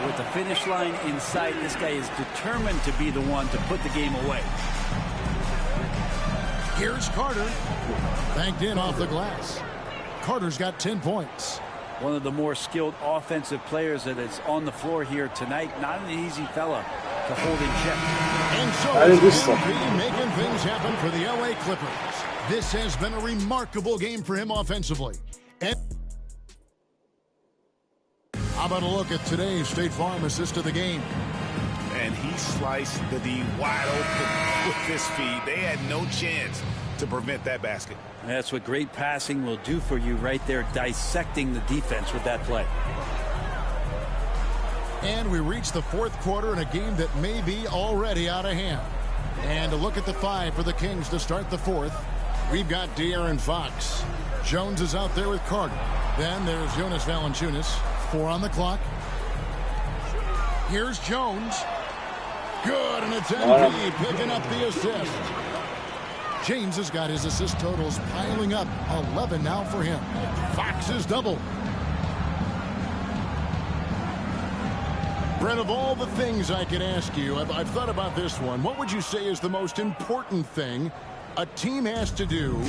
With the finish line in sight, this guy is determined to be the one to put the game away. Here's Carter. Banked in off the glass. Carter's got 10 points. One of the more skilled offensive players that is on the floor here tonight. Not an easy fella to hold in check. And so is MP making things happen for the LA Clippers. This has been a remarkable game for him offensively. And how about a look at today's State Farm assist of the game? And he sliced the D wide open with his feed. They had no chance to prevent that basket. That's what great passing will do for you right there, dissecting the defense with that play. And we reach the fourth quarter in a game that may be already out of hand. And a look at the 5 for the Kings to start the fourth. We've got De'Aaron Fox. Jones is out there with Carter. Then there's Jonas Valanciunas. 4 on the clock. Here's Jones. Good, and it's MP picking up the assist. James has got his assist totals piling up. 11 now for him. Fox is double. Brent, of all the things I could ask you, I've thought about this one. What would you say is the most important thing a team has to do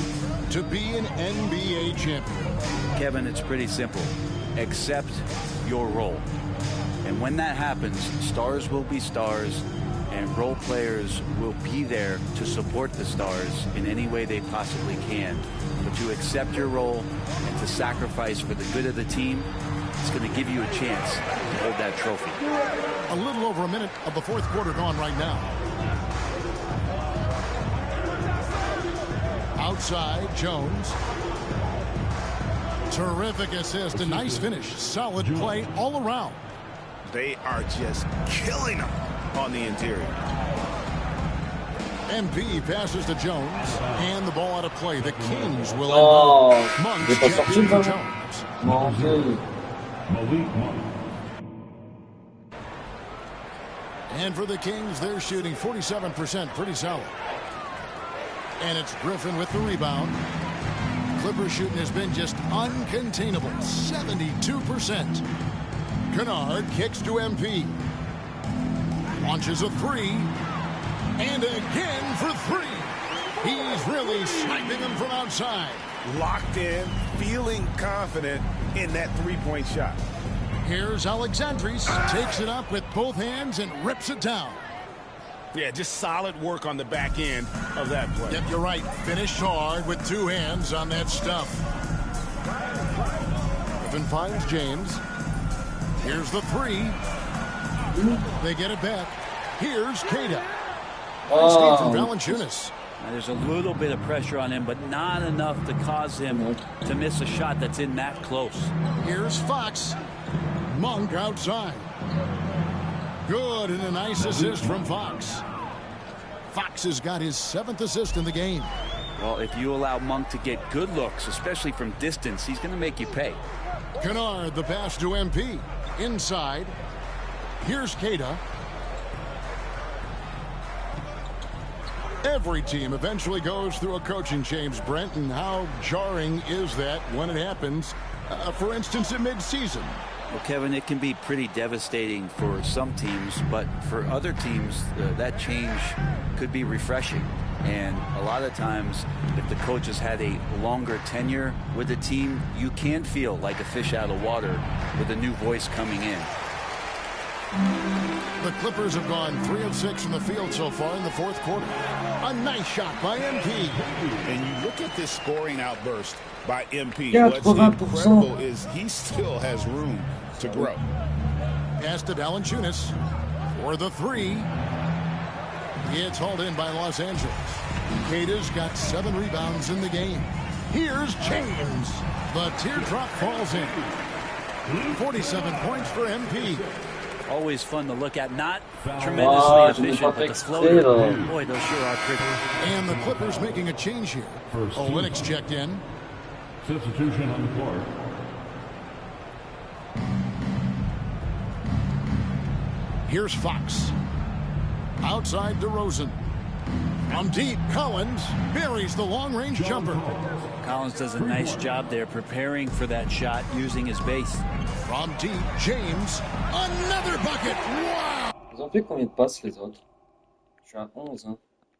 to be an NBA champion? Kevin, it's pretty simple. Accept your role. And when that happens, stars will be stars, and role players will be there to support the stars in any way they possibly can. But to accept your role and to sacrifice for the good of the team, it's going to give you a chance to hold that trophy. A little over a minute of the fourth quarter gone right now. Outside, Jones. Terrific assist, a nice finish. Solid play all around. They are just killing them on the interior. MP passes to Jones, and the ball out of play. The Kings will Oh, Monk j'ai pas checks sorti in for le Jones. ballon. And for the Kings, they're shooting 47%, pretty solid. And it's Griffin with the rebound. Clippers shooting has been just uncontainable, 72%. Kennard kicks to MP. Launches a 3. And again for 3. He's really sniping them from outside. Locked in, feeling confident in that three-point shot. Here's Alexandris, takes it up with both hands and rips it down. Yeah, just solid work on the back end of that play. Yep, you're right. Finished hard with 2 hands on that stuff. Griffin finds James. Here's the 3. They get it back. Here's Queta. Nice feed from Valanciunas. Now, there's a little bit of pressure on him, but not enough to cause him to miss a shot that's in that close. Here's Fox. Monk outside. Good, and a nice assist from Fox. Fox has got his 7th assist in the game. Well, if you allow Monk to get good looks, especially from distance, he's going to make you pay. Kennard, the pass to MP. Inside. Here's Queta. Every team eventually goes through a coaching change, Brent, and how jarring is that when it happens, for instance, in midseason? Well, Kevin, it can be pretty devastating for some teams, but for other teams, that change could be refreshing. And a lot of times, if the coach has had a longer tenure with the team, you can feel like a fish out of water with a new voice coming in. The Clippers have gone 3 of 6 from the field so far in the fourth quarter. A nice shot by MP. And you look at this scoring outburst by MP. 80%. What's incredible is he still has room to grow. Pass to Valanciunas for the 3. It's hauled in by Los Angeles. Keita's got 7 rebounds in the game. Here's James. The teardrop falls in. 47 points for MP. Always fun to look at. Not tremendously efficient, but the floater, boy, those sure are pretty. And the Clippers making a change here. Olynyk checked in. Substitution on the court. Here's Fox. Outside DeRozan. From deep, Collins buries the long-range jumper. Collins does a nice job there preparing for that shot using his base. From deep, James. Another bucket. Wow! Ils ont fait combien de passes les autres? Je suis à 11. Hein.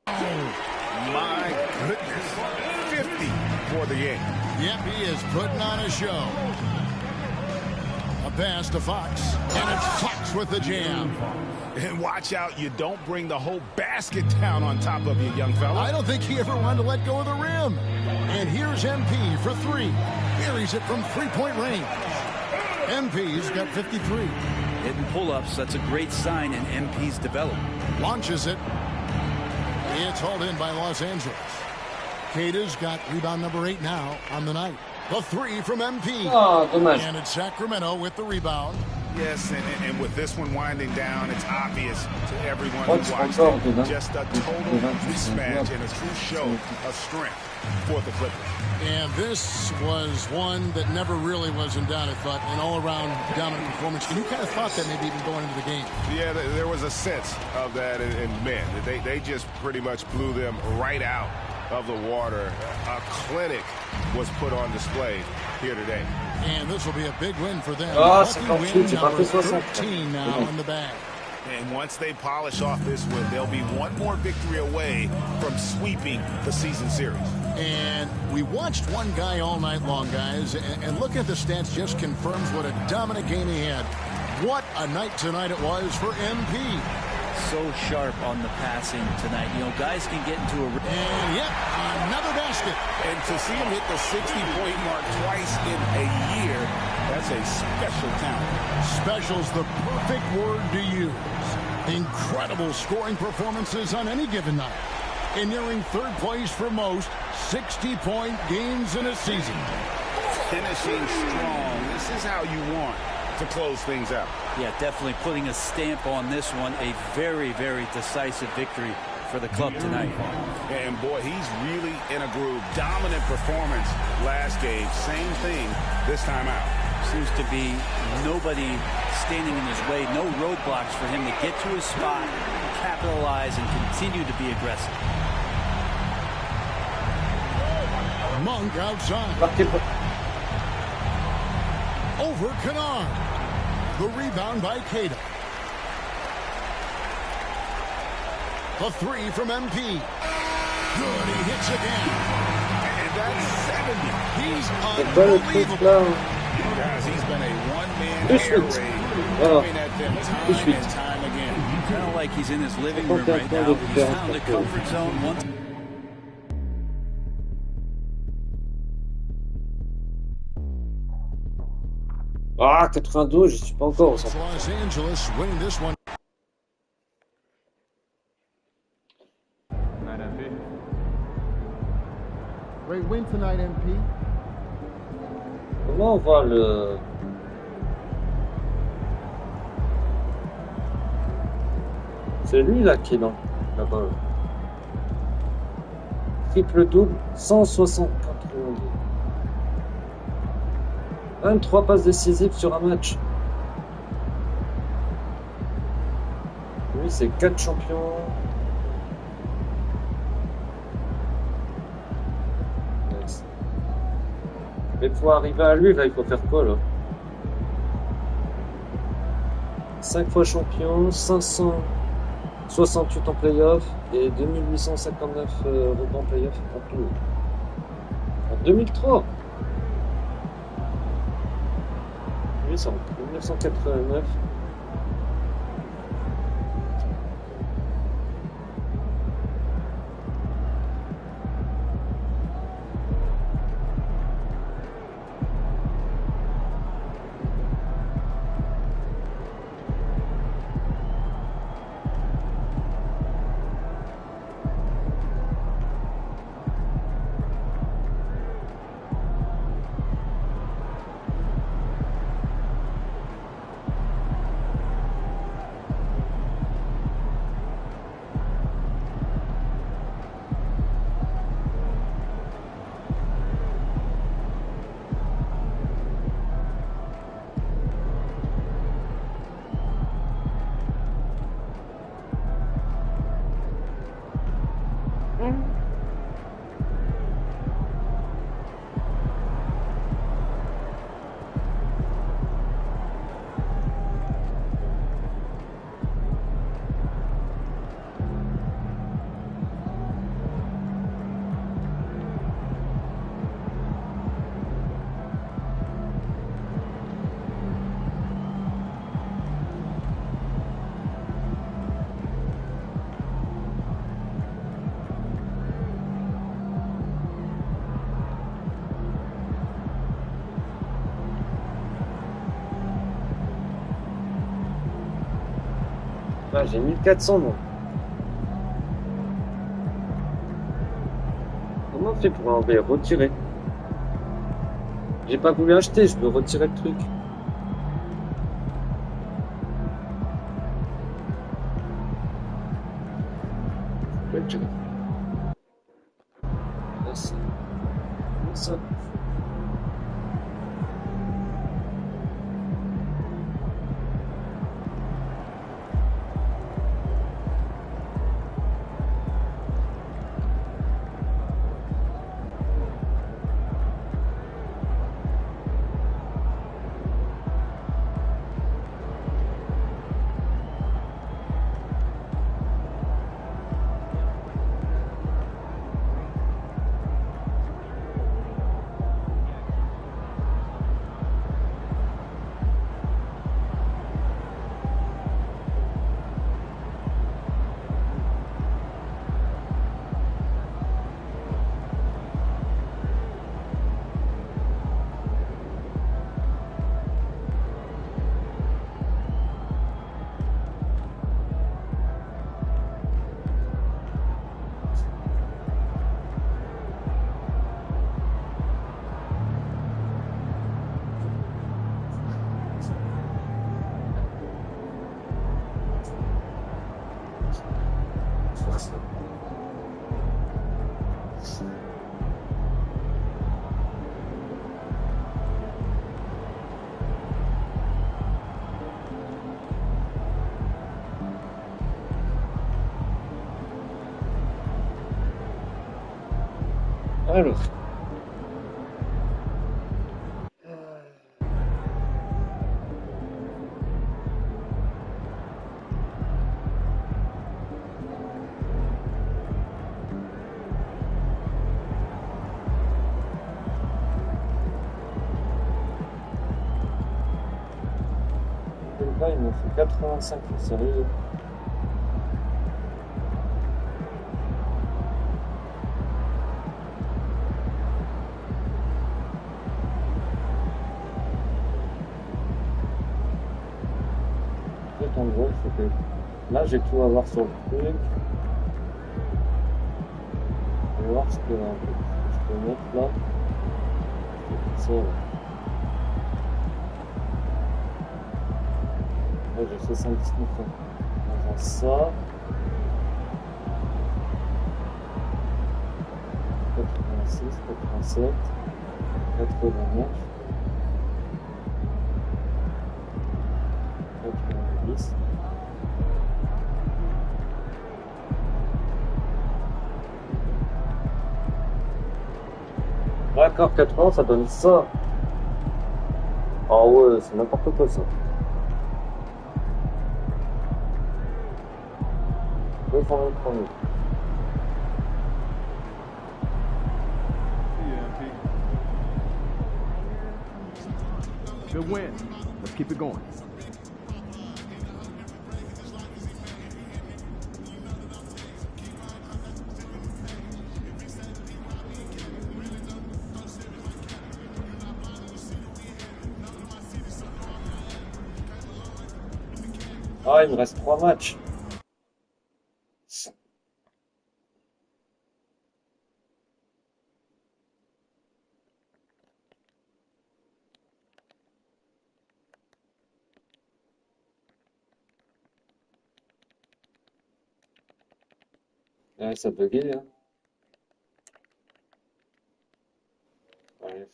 My goodness. 50 for the game. Yep, he is putting on a show. A pass to Fox. And it's Fox with the jam. And watch out, you don't bring the whole basket down on top of you, young fella. I don't think he ever wanted to let go of the rim. And here's MP for 3. Buries it from three-point range. MP's got 53. Hitting pull-ups, that's a great sign in MP's development. Launches it. It's hauled in by Los Angeles. Keita's got rebound number 8 now on the night. The 3 from MP. Oh, dommage. And it's Sacramento with the rebound. Yes, and with this one winding down, it's obvious to everyone who watched it. Just a total mismatch and a true show of strength for the Clippers. And this was one that never really was in doubt, I thought, an all-around dominant performance. And you kind of thought that maybe even going into the game. Yeah, there was a sense of that in men. They just pretty much blew them right out of the water. A clinic was put on display here today. And this will be a big win for them. Oh, win number 13 now in the bag. And once they polish off this win, they'll be one more victory away from sweeping the season series. And we watched one guy all night long, guys, and looking at the stats just confirms what a dominant game he had. What a night tonight it was for MP. So sharp on the passing tonight. You know, guys can get into a... And yep, another basket. And to see him hit the 60-point mark twice in a year, that's a special talent. Special's the perfect word to use. Incredible scoring performances on any given night. And nearing third place for most 60-point games in a season. Finishing strong. This is how you want to close things out. Yeah, definitely putting a stamp on this one. A very, very decisive victory for the club tonight. And boy, he's really in a groove. Dominant performance last game. Same thing this time out. Seems to be nobody standing in his way. No roadblocks for him to get to his spot, capitalize, and continue to be aggressive. Monk outside. Over Kennard. The rebound by Keita. The 3 from MP. Good, he hits again. And that's 70. He's unbelievable. Guys, he's been a one-man air raid coming at them time and time again. Kind of like he's in his living room right now. He's found a comfort zone once. Ah, 92, je suis pas encore au 100%. Los Angeles winning this one. Great win tonight, MP. Comment on voit le... C'est lui là qui est là-bas. Triple-double, 164 rondes. 23 passes décisives sur un match. Lui, c'est 4 champions. Mais pour arriver à lui, là, il faut faire quoi, là? 5 fois champion, 568 en playoff et 2859 rebonds en playoff en 2003. Oui, c'est en 1989. Ah, j'ai 1400 moi. Comment on fait pour enlever retirer? J'ai pas voulu acheter, je veux retirer le truc. Retirer. Merci. Comment ça? Alors. Là, il me fait 85, sérieux. En gros, il faut que... Là, j'ai tout à voir sur le truc. Je vais voir ce que je peux mettre là. Ça, là. Là, j'ai 79 ans. On va ça. 86, 87, 89. 90. D'accord, 80, ça donne ça. Ah ouais, c'est n'importe quoi ça. devant le premier. Good win. Let's keep it going. Ah, il me reste 3 matchs. Ouais, ça buguait, hein. Ouais,